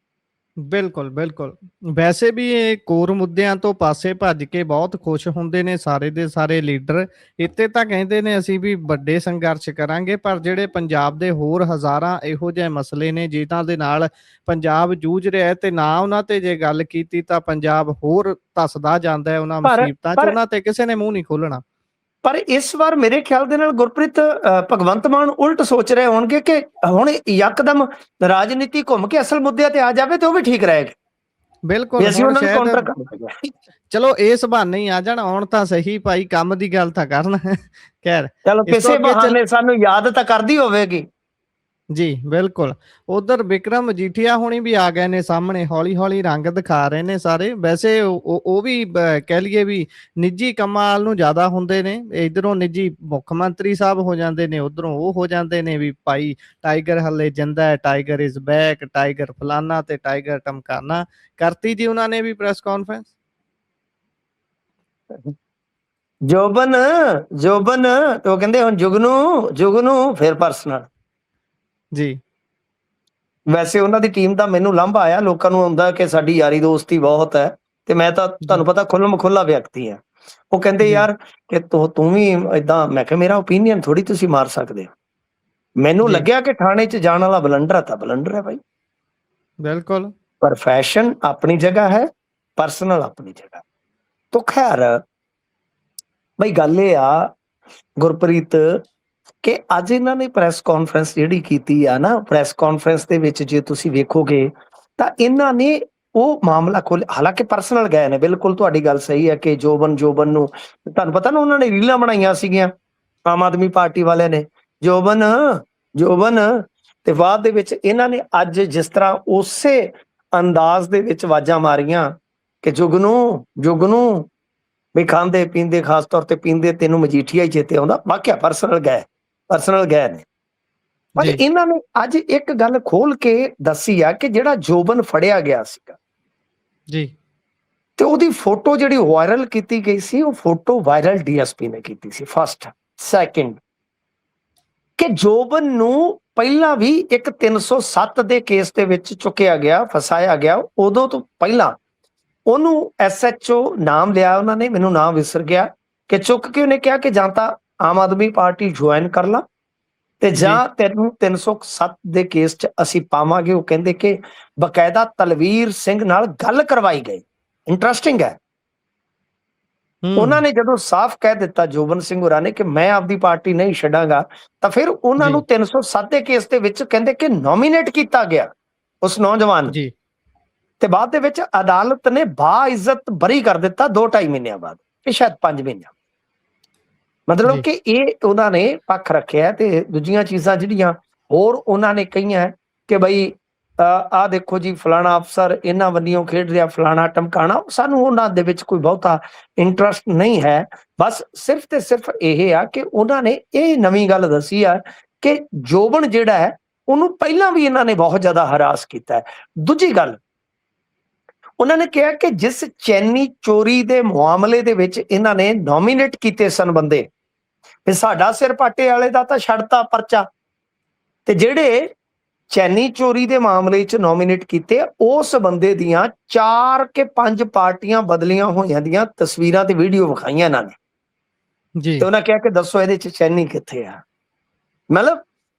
ਬਿਲਕੁਲ ਬਿਲਕੁਲ। ਵੈਸੇ ਵੀ ਇਹ ਕੋਰ ਮੁੱਦਿਆਂ ਤੋਂ ਪਾਸੇ ਭੱਜ ਕੇ ਬਹੁਤ ਖੁਸ਼ ਹੁੰਦੇ ਨੇ ਸਾਰੇ ਦੇ ਸਾਰੇ ਲੀਡਰ। ਇੱਥੇ ਤਾਂ ਕਹਿੰਦੇ ਨੇ ਅਸੀਂ ਵੀ ਵੱਡੇ ਸੰਘਰਸ਼ ਕਰਾਂਗੇ, ਪਰ ਜਿਹੜੇ ਪੰਜਾਬ ਦੇ ਹੋਰ ਹਜ਼ਾਰਾਂ ਇਹੋ ਜਿਹੇ ਮਸਲੇ ਨੇ ਜਿਨ੍ਹਾਂ ਦੇ ਨਾਲ ਪੰਜਾਬ ਜੂਝ ਰਿਹਾ ਹੈ, ਤੇ ਨਾ ਉਹਨਾਂ ਤੇ ਜੇ ਗੱਲ ਕੀਤੀ ਤਾਂ ਪੰਜਾਬ ਹੋਰ ਧੱਸਦਾ ਜਾਂਦਾ ਹੈ ਉਹਨਾਂ ਮੁਸੀਬਤਾਂ 'ਚ, ਉਹਨਾਂ ਤੇ ਕਿਸੇ ਨੇ ਮੂੰਹ ਨਹੀਂ ਖੋਲ੍ਹਣਾ। ਪਰ ਇਸ ਵਾਰ ਮੇਰੇ ਖਿਆਲ ਦੇ ਨਾਲ ਗੁਰਪ੍ਰੀਤ ਭਗਵੰਤ ਮਾਨ ਉਲਟ ਸੋਚ ਰਹੇ ਹੋਣਗੇ ਕਿ ਹੁਣ ਯਕਦਮ ਰਾਜਨੀਤੀ ਘੁੰਮ ਕੇ ਅਸਲ ਮੁੱਦਿਆਂ ਤੇ ਆ ਜਾਵੇ ਤੇ ਉਹ ਵੀ ਠੀਕ ਰਹੇਗਾ। ਬਿਲਕੁਲ, ਹੁਣ ਸ਼ਾਇਦ ਚਲੋ ਇਸ ਬਹਾਨੇ ਹੀ ਆ ਜਾਣ, ਆਉਣ ਤਾਂ ਸਹੀ ਭਾਈ, ਕੰਮ ਦੀ ਗੱਲ ਤਾਂ ਕਰਨ। ਖੈਰ ਚਲੋ ਕਿਸੇ ਬਹਾਨੇ ਸਾਨੂੰ ਯਾਦ ਤਾਂ ਕਰਦੀ ਹੋਵੇਗੀ। ਜੀ ਬਿਲਕੁਲ। ਉਧਰ ਵਿਕਰਮ ਮਜੀਠੀਆ ਹੁਣੀ ਵੀ ਆ ਗਏ ਨੇ ਸਾਹਮਣੇ, ਹੌਲੀ ਹੌਲੀ ਰੰਗ ਦਿਖਾ ਰਹੇ ਨੇ ਸਾਰੇ। ਵੈਸੇ ਉਹ ਵੀ ਕਹਿ ਲਈਏ ਵੀ ਨਿੱਜੀ ਕੰਮਾਂ ਨੂੰ ਜ਼ਿਆਦਾ ਹੁੰਦੇ ਨੇ, ਇਧਰੋਂ ਨਿੱਜੀ ਮੁੱਖ ਮੰਤਰੀ ਸਾਹਿਬ ਹੋ ਜਾਂਦੇ ਨੇ, ਉਧਰੋਂ ਉਹ ਹੋ ਜਾਂਦੇ ਨੇ ਵੀ ਭਾਈ ਟਾਈਗਰ ਹੱਲੇ ਜਿੰਦਾ ਹੈ, ਟਾਈਗਰ ਇਜ਼ ਬੈਕ, ਟਾਈਗਰ ਫਲਾਨਾ ਤੇ ਟਾਈਗਰ ਟਮਕਾਨਾ। ਕਰਤੀ ਜੀ ਉਹਨਾਂ ਨੇ ਵੀ ਪ੍ਰੈਸ ਕਾਨਫਰੰਸ। ਜੋਬਨ ਉਹ ਕਹਿੰਦੇ ਹੁਣ ਜੁਗਨੂ ਫਿਰ ਪਰਸਨਲ। ਜੀ ਵੈਸੇ ਉਹਨਾਂ ਦੀ ਟੀਮ ਦਾ ਮੈਨੂੰ ਲਾਂਭਾ ਆਇਆ, ਲੋਕਾਂ ਨੂੰ ਹੁੰਦਾ ਕਿ ਸਾਡੀ ਯਾਰੀ ਦੋਸਤੀ ਬਹੁਤ ਹੈ, ਤੇ ਮੈਂ ਤਾਂ ਤੁਹਾਨੂੰ ਪਤਾ ਖੁੱਲਮ ਖੁੱਲਾ ਵਿਅਕਤੀ ਆ। ਉਹ ਕਹਿੰਦੇ ਯਾਰ ਕਿ ਤੂੰ ਵੀ ਏਦਾਂ, ਮੈਂ ਕਿਹਾ ਮੇਰਾ ਓਪੀਨੀਅਨ ਥੋੜੀ ਤੁਸੀਂ ਮਾਰ ਸਕਦੇ ਹੋ। ਮੈਨੂੰ ਲੱਗਿਆ ਕਿ ਥਾਣੇ 'ਚ ਜਾਣ ਵਾਲਾ ਬਲੰਡਰ ਤਾਂ ਬਲੰਡਰ ਹੈ ਭਾਈ। ਬਿਲਕੁਲ। ਪ੍ਰੋਫੈਸ਼ਨ ਆਪਣੀ ਜਗ੍ਹਾ ਹੈ, ਪਰਸਨਲ ਆਪਣੀ ਜਗ੍ਹਾ। ਤਾਂ ਖੈਰ ਬਈ ਗੱਲ ਇਹ ਆ ਗੁਰਪ੍ਰੀਤ ਕਿ ਅੱਜ ਇਹਨਾਂ ਨੇ ਪ੍ਰੈਸ ਕਾਨਫਰੰਸ ਜਿਹੜੀ ਕੀਤੀ ਆ ਨਾ, ਪ੍ਰੈਸ ਕਾਨਫਰੰਸ ਦੇ ਵਿੱਚ ਜੇ ਤੁਸੀਂ ਵੇਖੋਗੇ ਤਾਂ ਇਹਨਾਂ ਨੇ ਉਹ ਮਾਮਲਾ ਖੋਲ੍ਹਿਆ। ਹਾਲਾਂਕਿ ਪਰਸਨਲ ਗਏ ਨੇ, ਬਿਲਕੁਲ ਤੁਹਾਡੀ ਗੱਲ ਸਹੀ ਹੈ ਕਿ ਜੋਬਨ ਨੂੰ ਤੁਹਾਨੂੰ ਪਤਾ ਨਾ ਉਹਨਾਂ ਨੇ ਰੀਲਾਂ ਬਣਾਈਆਂ ਸੀਗੀਆਂ ਆਮ ਆਦਮੀ ਪਾਰਟੀ ਵਾਲਿਆਂ ਨੇ, ਜੋਬਨ ਤੇ ਬਾਅਦ ਦੇ ਵਿੱਚ ਇਹਨਾਂ ਨੇ ਅੱਜ ਜਿਸ ਤਰ੍ਹਾਂ ਉਸੇ ਅੰਦਾਜ਼ ਦੇ ਵਿੱਚ ਆਵਾਜ਼ਾਂ ਮਾਰੀਆਂ ਕਿ ਜੁਗਨੂ ਵੀ ਖਾਂਦੇ ਪੀਂਦੇ, ਖਾਸ ਤੌਰ ਤੇ ਪੀਂਦੇ ਤੈਨੂੰ ਮਜੀਠੀਆ ਹੀ ਚੇਤੇ ਆਉਂਦਾ। ਵਾਕਿਆ ਪਰਸਨਲ ਗਏ ਨੇ। ਪਰ ਇਹਨਾਂ ਨੇ ਅੱਜ ਇੱਕ ਗੱਲ ਖੋਲ ਕੇ ਦੱਸੀ ਆ ਕਿ ਜਿਹੜਾ ਜੋਬਨ ਫੜਿਆ ਗਿਆ ਸੀਗਾ ਜੀ, ਤੇ ਉਹਦੀ ਫੋਟੋ ਜਿਹੜੀ ਵਾਇਰਲ ਕੀਤੀ ਗਈ ਸੀ, ਉਹ ਫੋਟੋ ਵਾਇਰਲ ਡੀਐਸਪੀ ਨੇ ਕੀਤੀ ਸੀ। ਫਸਟ ਸੈਕਿੰਡ ਕਿ ਜੋਬਨ ਨੂੰ ਪਹਿਲਾਂ ਵੀ ਇੱਕ 307 ਦੇ ਕੇਸ ਦੇ ਵਿੱਚ ਚੁੱਕਿਆ ਗਿਆ, ਫਸਾਇਆ ਗਿਆ। ਉਦੋਂ ਤੋਂ ਪਹਿਲਾਂ ਉਹਨੂੰ ਐਸਐਚਓ ਨਾਮ ਲਿਆ ਉਹਨਾਂ ਨੇ, ਮੈਨੂੰ ਨਾਮ ਵਿਸਰ ਗਿਆ, ਕਿ ਚੁੱਕ ਕੇ ਉਹਨੇ ਕਿਹਾ ਕਿ ਜਾਂ ਤਾਂ ਆਮ ਆਦਮੀ ਪਾਰਟੀ ਜੁਆਇਨ ਕਰ ਲਾ ਤੇ ਜਾਂ ਤੈਨੂੰ 307 ਦੇ ਕੇਸ 'ਚ ਅਸੀਂ ਪਾਵਾਂਗੇ। ਉਹ ਕਹਿੰਦੇ ਕਿ ਬਕਾਇਦਾ ਤਲਵੀਰ ਸਿੰਘ ਨਾਲ ਗੱਲ ਕਰਵਾਈ ਗਈ। ਇੰਟਰਸਟਿੰਗ ਹੈ, ਉਹਨਾਂ ਨੇ ਜਦੋਂ ਸਾਫ਼ ਕਹਿ ਦਿੱਤਾ ਜੋਬਨ ਸਿੰਘ ਹੋਰਾਂ ਨੇ ਕਿ ਮੈਂ ਆਪਦੀ ਪਾਰਟੀ ਨਹੀਂ ਛੱਡਾਂਗਾ, ਤਾਂ ਫਿਰ ਉਹਨਾਂ ਨੂੰ 307 ਦੇ ਕੇਸ ਦੇ ਵਿੱਚ ਕਹਿੰਦੇ ਕਿ ਨੋਮੀਨੇਟ ਕੀਤਾ ਗਿਆ ਉਸ ਨੌਜਵਾਨ ਜੀ, ਤੇ ਬਾਅਦ ਦੇ ਵਿੱਚ ਅਦਾਲਤ ਨੇ ਬਾਇਜ਼ਤ ਬਰੀ ਕਰ ਦਿੱਤਾ 2-2.5 ਮਹੀਨਿਆਂ ਬਾਅਦ, ਕਿ ਸ਼ਾਇਦ 5 ਮਹੀਨਿਆਂ। ਮਤਲਬ ਕਿ ਇਹ ਉਹਨਾਂ ਨੇ ਪੱਖ ਰੱਖਿਆ। ਤੇ ਦੂਜੀਆਂ ਚੀਜ਼ਾਂ ਜਿਹੜੀਆਂ ਹੋਰ ਉਹਨਾਂ ਨੇ ਕਹੀਆਂ ਕਿ ਬਈ ਆਹ ਦੇਖੋ ਜੀ ਫਲਾਣਾ ਅਫਸਰ ਇਹਨਾਂ ਬੰਨਿਓ ਖੇਡ ਰਿਹਾ, ਫਲਾਣਾ ਟਮਕਾਣਾ, ਸਾਨੂੰ ਉਹਨਾਂ ਦੇ ਵਿੱਚ ਕੋਈ ਬਹੁਤਾ ਇੰਟਰਸਟ ਨਹੀਂ ਹੈ। ਬਸ ਸਿਰਫ ਤੇ ਸਿਰਫ ਇਹ ਆ ਕਿ ਉਹਨਾਂ ਨੇ ਇਹ ਨਵੀਂ ਗੱਲ ਦੱਸੀ ਆ ਕਿ ਜੋਬਨ ਜਿਹੜਾ ਹੈ ਉਹਨੂੰ ਪਹਿਲਾਂ ਵੀ ਇਹਨਾਂ ਨੇ ਬਹੁਤ ਜ਼ਿਆਦਾ ਹਰਾਸ ਕੀਤਾ ਹੈ। ਦੂਜੀ ਗੱਲ, ਉਹਨਾਂ ਨੇ ਕਿਹਾ ਕਿ ਜਿਸ ਚੈਨੀ ਚੋਰੀ ਦੇ ਮਾਮਲੇ ਦੇ ਵਿੱਚ ਇਹਨਾਂ ਨੇ ਨੋਮੀਨੇਟ ਕੀਤੇ ਸਨ ਬੰਦੇ, ਤੇ ਸਾਡਾ ਸਿਰ ਪਾਟੇ ਵਾਲੇ ਦਾ ਤਾਂ ਛੱਡਤਾ ਪਰਚਾ, ਤੇ ਜਿਹੜੇ ਚੈਨੀ ਚੋਰੀ ਦੇ ਮਾਮਲੇ 'ਚ ਨੋਮੀਨੇਟ ਕੀਤੇ ਉਸ ਬੰਦੇ ਦੀਆਂ 4 ਕੇ 5 ਪਾਰਟੀਆਂ ਬਦਲੀਆਂ ਹੋਈਆਂ ਦੀਆਂ ਤਸਵੀਰਾਂ ਤੇ ਵੀਡੀਓ ਵਿਖਾਈਆਂ ਇਹਨਾਂ ਨੇ। ਜੀ ਤੇ ਉਹਨਾਂ ਕਿਹਾ ਕਿ ਦੱਸੋ ਇਹਦੇ 'ਚ ਚੈਨੀ ਕਿੱਥੇ ਆ। ਮਤਲਬ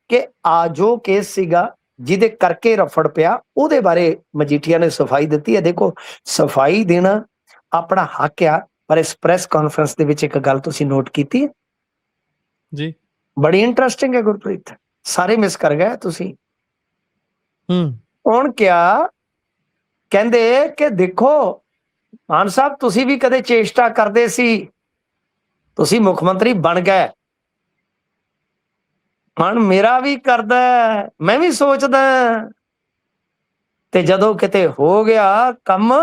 ਕਿ ਆ ਜੋ ਕੇਸ ਸੀਗਾ ਜਿਹਦੇ ਕਰਕੇ ਰਫੜ ਪਿਆ, ਉਹਦੇ ਬਾਰੇ ਮਜੀਠੀਆ ਨੇ ਸਫਾਈ ਦਿੱਤੀ ਹੈ। ਦੇਖੋ, ਸਫਾਈ ਦੇਣਾ ਆਪਣਾ ਹੱਕ ਆ, ਪਰ ਇਸ ਪ੍ਰੈਸ ਕਾਨਫਰੰਸ ਦੇ ਵਿੱਚ ਇੱਕ ਗੱਲ ਤੁਸੀਂ ਨੋਟ ਕੀਤੀ ਹੈ, ਜੀ ਬੜੀ ਇੰਟਰਸਟਿੰਗ ਹੈ ਗੁਰਪ੍ਰੀਤ, ਸਾਰੇ ਮਿਸ ਕਰ ਗਏ ਤੁਸੀਂ। ਹੁਣ ਕਿਹਾ, ਕਹਿੰਦੇ ਕਿ ਦੇਖੋ ਮਾਨ ਸਾਹਿਬ, ਤੁਸੀਂ ਵੀ ਕਦੇ ਚੇਸ਼ਟਾ ਕਰਦੇ ਸੀ, ਤੁਸੀਂ ਮੁੱਖ ਮੰਤਰੀ ਬਣ ਗਏ, ਮਨ ਮੇਰਾ ਵੀ ਕਰਦਾ, ਮੈਂ ਵੀ ਸੋਚਦਾ, ਤੇ ਜਦੋਂ ਕਿਤੇ ਹੋ ਗਿਆ ਕੰਮ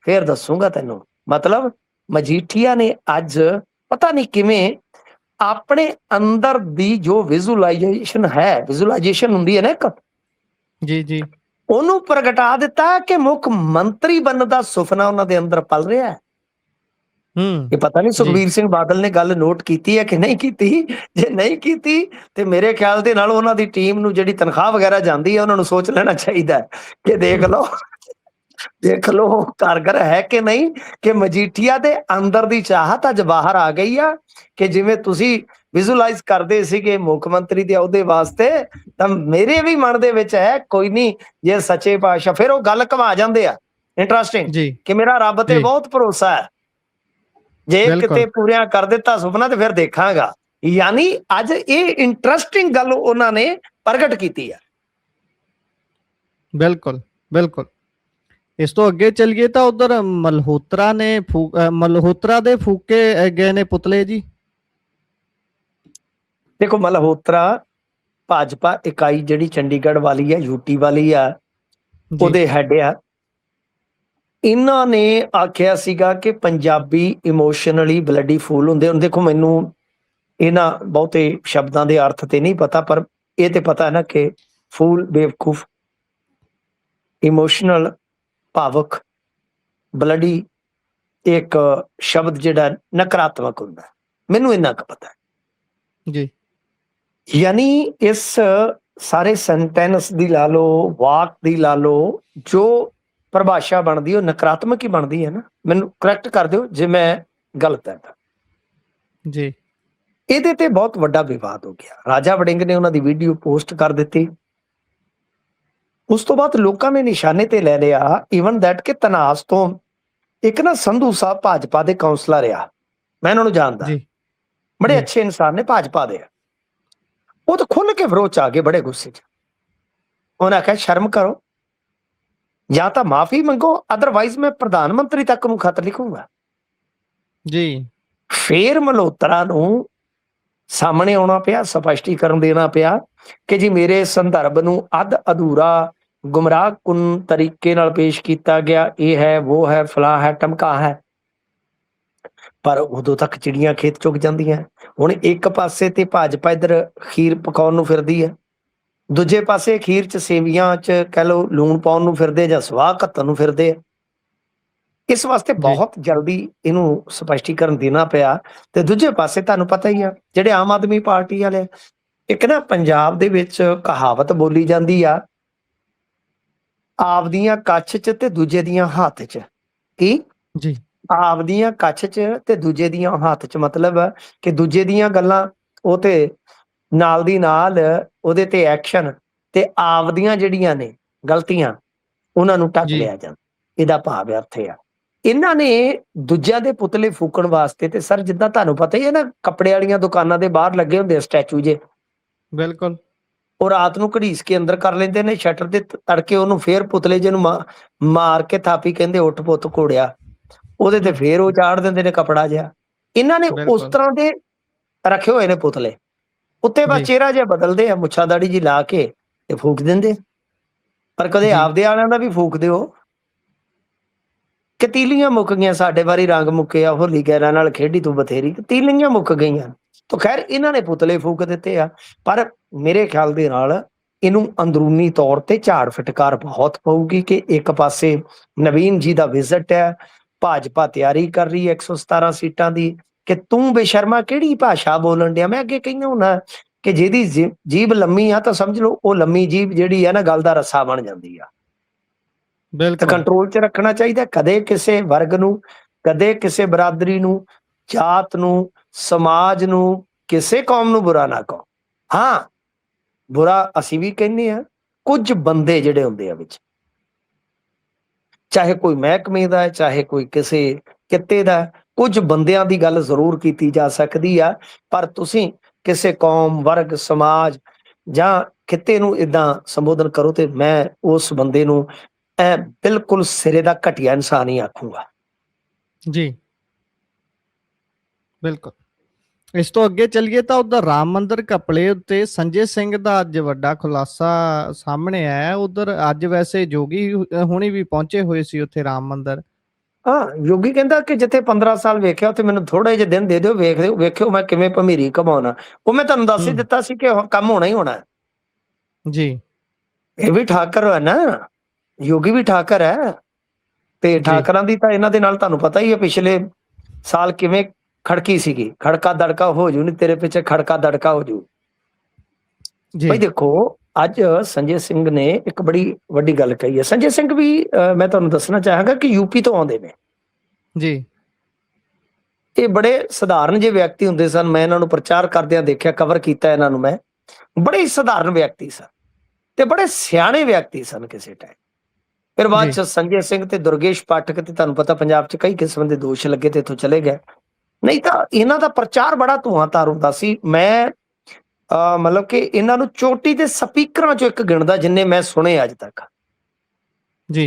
ਫੇਰ ਦੱਸੂਗਾ ਤੈਨੂੰ। ਮਤਲਬ ਮਜੀਠੀਆ ਨੇ ਅੱਜ ਪਤਾ ਨਹੀਂ ਕਿਵੇਂ ਆਪਣੇ ਅੰਦਰ ਦੀ ਜੋ ਵਿਜ਼ੂਲਾਈਜੇਸ਼ਨ ਹੈ, ਵਿਜ਼ੂਲਾਈਜੇਸ਼ਨ ਹੁੰਦੀ ਹੈ ਨਾ ਇੱਕ, ਜੀ ਜੀ ਉਹਨੂੰ ਪ੍ਰਗਟਾ ਦਿੱਤਾ ਕਿ ਮੁੱਖ ਮੰਤਰੀ ਬਣਨ ਦਾ ਸੁਪਨਾ ਉਹਨਾਂ ਦੇ ਅੰਦਰ ਪਲ ਰਿਹਾ ਹੈ। ਇਹ ਪਤਾ ਨਹੀਂ ਸੁਖਬੀਰ ਸਿੰਘ ਬਾਦਲ ਨੇ ਗੱਲ ਨੋਟ ਕੀਤੀ ਹੈ ਕਿ ਨਹੀਂ ਕੀਤੀ। ਜੇ ਨਹੀਂ ਕੀਤੀ ਤੇ ਮੇਰੇ ਖਿਆਲ ਦੇ ਨਾਲ ਉਹਨਾਂ ਦੀ ਟੀਮ ਨੂੰ ਜਿਹੜੀ ਤਨਖਾਹ ਵਗੈਰਾ ਜਾਂਦੀ ਹੈ, ਉਹਨਾਂ ਨੂੰ ਸੋਚ ਲੈਣਾ ਚਾਹੀਦਾ ਕਿ ਦੇਖ ਲਓ ਕਾਰਗਰ ਹੈ ਕਿ ਨਹੀਂ, ਕਿ ਮਜੀਠੀਆ ਦੇ ਅੰਦਰ ਦੀ ਚਾਹਤ ਅੱਜ ਬਾਹਰ ਆ ਗਈ ਆ, ਕਿ ਜਿਵੇਂ ਤੁਸੀਂ ਵਿਜ਼ੂਲਾਈਜ਼ ਕਰਦੇ ਸੀਗੇ ਮੁੱਖ ਮੰਤਰੀ ਦੇ ਅਹੁਦੇ ਵਾਸਤੇ, ਤਾਂ ਮੇਰੇ ਵੀ ਮਨ ਦੇ ਵਿੱਚ ਹੈ, ਕੋਈ ਨਹੀਂ ਜੇ ਸੱਚੇ ਪਾਤਸ਼ਾਹ, ਫਿਰ ਉਹ ਗੱਲ ਘੁਮਾ ਜਾਂਦੇ ਆ। ਇੰਟਰਸਟਿੰਗ ਕਿ ਮੇਰਾ ਰੱਬ ਤੇ ਬਹੁਤ ਭਰੋਸਾ ਹੈ, ਜੇ ਕਿਤੇ ਪੂਰੀਆਂ ਕਰ ਦਿੱਤਾ ਸੁਪਨਾ ਤੇ ਫਿਰ ਦੇਖਾਂਗਾ। ਯਾਨੀ ਅੱਜ ਇਹ ਇੰਟਰਸਟਿੰਗ ਗੱਲ ਉਹਨਾਂ ਨੇ ਪ੍ਰਗਟ ਕੀਤੀ ਹੈ। ਬਿਲਕੁਲ ਬਿਲਕੁਲ। ਇਸ ਤੋਂ ਅੱਗੇ ਚੱਲੀਏ ਤਾਂ ਉਧਰ ਮਲਹੋਤਰਾ ਦੇ ਫੂਕੇ ਗਏ ਨੇ ਪੁਤਲੇ ਜੀ। ਦੇਖੋ, ਮਲਹੋਤਰਾ ਭਾਜਪਾ ਇਕਾਈ ਜਿਹੜੀ ਚੰਡੀਗੜ੍ਹ ਵਾਲੀ ਹੈ, ਯੂਟੀ ਵਾਲੀ ਆ, ਉਹਦੇ ਹੈਡ ਆ। ਇਹਨਾਂ ਨੇ ਆਖਿਆ ਸੀਗਾ ਕਿ ਪੰਜਾਬੀ ਇਮੋਸ਼ਨਲੀ ਬਲੱਡੀ ਫੂਲ ਹੁੰਦੇ। ਹੁਣ ਦੇਖੋ, ਮੈਨੂੰ ਇਹਨਾਂ ਬਹੁਤੇ ਸ਼ਬਦਾਂ ਦੇ ਅਰਥ ਤੇ ਨਹੀਂ ਪਤਾ, ਪਰ ਇਹ ਤੇ ਪਤਾ ਹੈ ਨਾ ਕਿ ਫੂਲ ਬੇਵਕੂਫ, ਇਮੋਸ਼ਨਲ ਭਾਵੁਕ, ਬਲੱਡੀ ਇੱਕ ਸ਼ਬਦ ਜਿਹੜਾ ਨਕਾਰਾਤਮਕ ਹੁੰਦਾ, ਮੈਨੂੰ ਇੰਨਾ ਕੁ ਪਤਾ ਜੀ। ਯਾਨੀ ਇਸ ਸਾਰੇ ਸੈਂਟੈਂਸ ਦੀ ਲਾ ਲਓ, ਵਾਕ ਦੀ ਲਾ ਲਓ, ਜੋ ਪਰਿਭਾਸ਼ਾ ਬਣਦੀ ਉਹ ਨਕਾਰਾਤਮਕ ਹੀ ਬਣਦੀ ਹੈ ਨਾ। ਮੈਨੂੰ ਕਰੈਕਟ ਕਰ ਦਿਓ ਜੇ ਮੈਂ ਗਲਤ ਹੈ ਜੀ। ਇਹਦੇ ਤੇ ਬਹੁਤ ਵੱਡਾ ਵਿਵਾਦ ਹੋ ਗਿਆ। ਰਾਜਾ ਵੜਿੰਗ ਨੇ ਉਹਨਾਂ ਦੀ ਵੀਡੀਓ ਪੋਸਟ ਕਰ ਦਿੱਤੀ। ਉਸ ਤੋਂ ਬਾਅਦ ਲੋਕਾਂ ਨੇ ਨਿਸ਼ਾਨੇ ਤੇ ਲੈ ਲਿਆ ਈਵਨ ਦੈਟ ਕਿ ਤਨਾਸ ਤੋਂ ਇੱਕ ਨਾ ਸੰਧੂ ਸਾਹਿਬ ਭਾਜਪਾ ਦੇ ਕਾਉਂਸਲਰ ਆ, ਮੈਂ ਉਹਨਾਂ ਨੂੰ ਜਾਣਦਾ, ਬੜੇ ਅੱਛੇ ਇਨਸਾਨ ਨੇ, ਭਾਜਪਾ ਦੇ। ਉਹ ਤਾਂ ਖੁੱਲ ਕੇ ਵਿਰੋਧ ਚ ਆ ਗਏ, ਬੜੇ ਗੁੱਸੇ ਚ। ਉਹਨਾਂ ਆਖਿਆ ਸ਼ਰਮ ਕਰੋ, ਜਾਂ ਤਾਂ ਮਾਫੀ ਮੰਗੋ, ਅਦਰਵਾਈਜ਼ ਮੈਂ ਪ੍ਰਧਾਨ ਮੰਤਰੀ ਤੱਕ ਨੂੰ ਖਤ ਲਿਖੂੰਗਾ ਜੀ। ਫੇਰ ਮਲਹੋਤਰਾ ਨੂੰ ਸਾਹਮਣੇ ਆਉਣਾ ਪਿਆ, ਸਪਸ਼ਟੀਕਰਨ ਦੇਣਾ ਪਿਆ ਕਿ ਜੀ ਮੇਰੇ ਸੰਦਰਭ ਨੂੰ ਅੱਧ ਅਧੂਰਾ ਗੁੰਮਰਾਹਕੁਨ ਤਰੀਕੇ ਨਾਲ ਪੇਸ਼ ਕੀਤਾ ਗਿਆ, ਇਹ ਹੈ, ਉਹ ਹੈ, ਫਲਾਹ ਹੈ, ਟਮਕਾ ਹੈ। ਪਰ ਉਦੋਂ ਤੱਕ ਚਿੜੀਆਂ ਖੇਤ ਚੁੱਕ ਜਾਂਦੀਆਂ। ਹੁਣ ਇੱਕ ਪਾਸੇ ਤੇ ਭਾਜਪਾ ਇੱਧਰ ਖੀਰ ਪਕਾਉਣ ਨੂੰ ਫਿਰਦੀ ਹੈ, ਦੂਜੇ ਪਾਸੇ ਖੀਰ ਚ ਸੇਵੀਆਂ ਚ ਕਹਿ ਲਓ ਲੂਣ ਪਾਉਣ ਨੂੰ ਫਿਰਦੇ, ਜਾਂ ਸਵਾਹ ਘੱਤਣ ਨੂੰ ਫਿਰਦੇ ਆ। ਇਸ ਵਾਸਤੇ ਬਹੁਤ ਜਲਦੀ ਇਹਨੂੰ ਸਪਸ਼ਟੀਕਰਨ ਦੇਣਾ ਪਿਆ। ਤੇ ਦੂਜੇ ਪਾਸੇ ਤੁਹਾਨੂੰ ਪਤਾ ਹੀ ਆ, ਜਿਹੜੇ ਆਮ ਆਦਮੀ ਪਾਰਟੀ ਵਾਲੇ, ਇੱਕ ਨਾ ਪੰਜਾਬ ਦੇ ਵਿੱਚ ਕਹਾਵਤ ਬੋਲੀ ਜਾਂਦੀ ਆ, ਆਪਦੀਆਂ ਕੱਛ ਚ ਤੇ ਦੂਜੇ ਦੀਆਂ ਹੱਥ ਚ। ਕੀ ਜੀ? ਆਪਦੀਆਂ ਕੱਛ ਚ ਤੇ ਦੂਜੇ ਦੀਆਂ ਹੱਥ ਚ, ਮਤਲਬ ਕਿ ਦੂਜੇ ਦੀਆਂ ਗੱਲਾਂ ਉਹ ਤੇ ਨਾਲ ਦੀ ਨਾਲ ਉਹਦੇ ਤੇ ਐਕਸ਼ਨ, ਤੇ ਆਪਦੀਆਂ ਜਿਹੜੀਆਂ ਨੇ ਗਲਤੀਆਂ ਉਹਨਾਂ ਨੂੰ ਢੱਕ ਲਿਆ ਜਾਂਦਾ। ਇਹਦਾ ਭਾਵ ਅਰਥ ਆ, ਇਹਨਾਂ ਨੇ ਦੂਜਿਆਂ ਦੇ ਪੁਤਲੇ ਫੂਕਣ ਵਾਸਤੇ, ਤੇ ਸਰ ਜਿੱਦਾਂ ਤੁਹਾਨੂੰ ਪਤਾ ਹੀ ਹੈ ਨਾ, ਕੱਪੜੇ ਵਾਲੀਆਂ ਦੁਕਾਨਾਂ ਦੇ ਬਾਹਰ ਲੱਗੇ ਹੁੰਦੇ ਆ ਸਟੈਚੂ ਜੇ, ਬਿਲਕੁਲ, ਉਹ ਰਾਤ ਨੂੰ ਘੜੀਸ ਕੇ ਅੰਦਰ ਕਰ ਲੈਂਦੇ ਨੇ ਸ਼ਟਰ ਦੇ ਤੜਕੇ, ਉਹਨੂੰ ਫੇਰ ਪੁਤਲੇ ਜਿਹਨੂੰ ਮਾਰ ਕੇ ਥਾਪੀ ਕਹਿੰਦੇ ਉੱਠ ਪੁੱਤ ਘੋੜਿਆ, ਉਹਦੇ ਤੇ ਫੇਰ ਉਹ ਚਾੜ ਦਿੰਦੇ ਨੇ ਕਪੜਾ ਜਿਹਾ। ਇਹਨਾਂ ਨੇ ਉਸ ਤਰ੍ਹਾਂ ਦੇ ਰੱਖੇ ਹੋਏ ਨੇ ਪੁਤਲੇ, ਉੱਤੇ ਬਸ ਚਿਹਰਾ ਜਿਹਾ ਬਦਲਦੇ ਆ, ਮੁੱਛਾਂ ਦਾੜੀ ਜੀ ਲਾ ਕੇ ਤੇ ਫੂਕ ਦਿੰਦੇ। ਪਰ ਕਦੇ ਆਪਦੇ ਵਾਲਿਆਂ ਦਾ ਵੀ ਫੂਕ ਦਿਓ। ਕਿ ਤੀਲੀਆਂ ਮੁੱਕ ਗਈਆਂ, ਸਾਡੇ ਵਾਰੀ ਰੰਗ ਮੁੱਕੇ ਆ, ਹੋਲੀ ਗੈਰਾਂ ਨਾਲ ਖੇਡੀ ਤੂੰ ਬਥੇਰੀ, ਤੀਲੀਆਂ ਮੁੱਕ ਗਈਆਂ। ਤਾਂ ਖੈਰ ਇਹਨਾਂ ਨੇ ਪੁਤਲੇ ਫੂਕ ਦਿੱਤੇ ਆ। ਪਰ ਮੇਰੇ ਖਿਆਲ ਦੇ ਨਾਲ ਇਹਨੂੰ ਅੰਦਰੂਨੀ ਤੌਰ ਤੇ ਝਾੜ ਫਟਕਾਰ ਬਹੁਤ ਪਊਗੀ ਕਿ ਇੱਕ ਪਾਸੇ ਨਵੀਨ ਜੀ ਦਾ ਵਿਜ਼ਿਟ ਹੈ, ਭਾਜਪਾ ਤਿਆਰੀ ਕਰ ਰਹੀ ਹੈ 117 ਸੀਟਾਂ ਦੀ, ਕਿ ਤੂੰ ਬੇਸ਼ਰਮਾ ਕਿਹੜੀ ਭਾਸ਼ਾ ਬੋਲਣ ਡਿਆ। ਮੈਂ ਅੱਗੇ ਕਹਿੰਦਾ ਹੁੰਦਾ ਕਿ ਜਿਹਦੀ ਜੀਭ ਲੰਮੀ ਆ ਤਾਂ ਸਮਝ ਲਓ ਉਹ ਲੰਮੀ ਜੀਭ ਜਿਹੜੀ ਆ ਨਾ ਗੱਲ ਦਾ ਰੱਸਾ ਬਣ ਜਾਂਦੀ ਆ। ਤਾਂ ਬਿਲਕੁਲ ਕੰਟਰੋਲ 'ਚ ਰੱਖਣਾ ਚਾਹੀਦਾ। ਕਦੇ ਕਿਸੇ ਵਰਗ ਨੂੰ, ਕਦੇ ਕਿਸੇ ਬਰਾਦਰੀ ਨੂੰ, ਜਾਤ ਨੂੰ, ਸਮਾਜ ਨੂੰ, ਕਿਸੇ ਕੌਮ ਨੂੰ ਬੁਰਾ ਨਾ ਕਹੋ। ਹਾਂ, ਬੁਰਾ ਅਸੀਂ ਵੀ ਕਹਿੰਦੇ ਆ। ਕੁਝ ਬੰਦੇ ਜਿਹੜੇ ਹੁੰਦੇ ਆ ਵਿੱਚ, ਚਾਹੇ ਕੋਈ ਮਹਿਕਮੇ ਦਾ ਹੈ, ਚਾਹੇ ਕੋਈ ਕਿਸੇ ਕਿੱਤੇ ਦਾ, ਕੁਝ ਬੰਦਿਆਂ ਦੀ ਗੱਲ ਜ਼ਰੂਰ ਕੀਤੀ ਜਾ ਸਕਦੀ ਆ। ਪਰ ਤੁਸੀਂ ਕਿਸੇ ਕੌਮ, ਵਰਗ, ਸਮਾਜ ਜਾਂ ਕਿੱਤੇ ਨੂੰ ਇਦਾਂ ਸੰਬੋਧਨ ਕਰੋ ਤੇ ਮੈਂ ਉਸ ਬੰਦੇ ਨੂੰ ਬਿਲਕੁਲ ਸਿਰੇ ਦਾ ਘਟੀਆ ਇਨਸਾਨ ਹੀ ਆਖੂੰਗਾ। ਜੀ, ਬਿਲਕੁਲ। ਇਸ ਤੋਂ ਅੱਗੇ ਚੱਲੀਏ ਤਾਂ ਉਧਰ ਰਾਮ ਮੰਦਿਰ ਘਪਲੇ ਉੱਤੇ ਸੰਜੇ ਸਿੰਘ ਦਾ ਅੱਜ ਵੱਡਾ ਖੁਲਾਸਾ ਸਾਹਮਣੇ ਆਇਆ। ਉਧਰ ਅੱਜ ਵੈਸੇ ਜੋਗੀ ਹੁਣੀ ਵੀ ਪਹੁੰਚੇ ਹੋਏ ਸੀ ਉੱਥੇ ਰਾਮ ਮੰਦਿਰ। ਹਾਂ, ਯੋਗੀ ਕਹਿੰਦਾ ਕਿ ਜਿੱਥੇ 15 ਸਾਲ ਵੇਖਿਆ ਉੱਥੇ ਮੈਨੂੰ ਥੋੜੇ ਜਿਹੇ ਦਿਨ ਦੇ ਦਿਓ, ਵੇਖਿਓ ਮੈਂ ਕਿਵੇਂ ਭਮੀਰੀ ਘਮਾਉਣਾ। ਉਹ ਮੈਂ ਤੁਹਾਨੂੰ ਦੱਸ ਹੀ ਦਿੱਤਾ ਸੀ ਕਿ ਕੰਮ ਹੋਣਾ ਹੀ ਹੋਣਾ। ਜੀ, ਇਹ ਵੀ ਠਾਕਰ ਹੈ ਨਾ, ਯੋਗੀ ਵੀ ਠਾਕਰ ਹੈ। ਤੇ ਠਾਕਰਾਂ ਦੀ ਤਾਂ ਇਹਨਾਂ ਦੇ ਨਾਲ ਤੁਹਾਨੂੰ ਪਤਾ ਹੀ ਹੈ ਪਿਛਲੇ ਸਾਲ ਕਿਵੇਂ ਖੜਕੀ ਸੀਗੀ। ਖੜਕਾ ਦੜਕਾ ਹੋ ਜੂ, ਨਹੀਂ ਤੇਰੇ ਪਿੱਛੇ ਖੜਕਾ ਦੜਕਾ ਹੋ ਜੂ। ਭਾਈ ਦੇਖੋ, ਅੱਜ ਸੰਜੇ ਸਿੰਘ ਨੇ ਇੱਕ ਬੜੀ ਵੱਡੀ ਗੱਲ ਕਹੀ ਹੈ। ਸੰਜੇ ਸਿੰਘ ਵੀ ਮੈਂ ਤੁਹਾਨੂੰ ਦੱਸਣਾ ਚਾਹਾਂਗਾ ਕਿ ਯੂਪੀ ਤੋਂ ਆਉਂਦੇ ਨੇ ਜੀ। ਇਹ ਬੜੇ ਸਧਾਰਨ ਜਿਹੇ ਵਿਅਕਤੀ ਹੁੰਦੇ ਸਨ। ਮੈਂ ਇਹਨਾਂ ਨੂੰ ਪ੍ਰਚਾਰ ਕਰਦਿਆਂ ਦੇਖਿਆ, ਕਵਰ ਕੀਤਾ ਇਹਨਾਂ ਨੂੰ ਮੈਂ। ਬੜੇ ਹੀ ਸਧਾਰਨ ਵਿਅਕਤੀ ਸਨ ਤੇ ਬੜੇ ਸਿਆਣੇ ਵਿਅਕਤੀ ਸਨ ਕਿਸੇ ਟਾਈਮ। ਫਿਰ ਬਾਅਦ ਚ ਸੰਜੇ ਸਿੰਘ ਤੇ ਦੁਰਗੇਸ਼ ਪਾਠਕ ਤੇ ਤੁਹਾਨੂੰ ਪਤਾ ਪੰਜਾਬ ਚ ਕਈ ਕਿਸਮ ਦੇ ਦੋਸ਼ ਲੱਗੇ ਤੇ ਇੱਥੋਂ ਚਲੇ ਗਏ। ਨਹੀਂ ਤਾਂ ਇਹਨਾਂ ਦਾ ਪ੍ਰਚਾਰ ਬੜਾ ਧੂਆਂਧਾਰ ਹੁੰਦਾ ਸੀ। ਮੈਂ ਮਤਲਬ ਕਿ ਇਹਨਾਂ ਨੂੰ ਚੋਟੀ ਦੇ ਸਪੀਕਰਾਂ ਚੋਂ ਇੱਕ ਗਿਣਦਾ ਜਿੰਨੇ ਮੈਂ ਸੁਣੇ ਅੱਜ ਤੱਕ।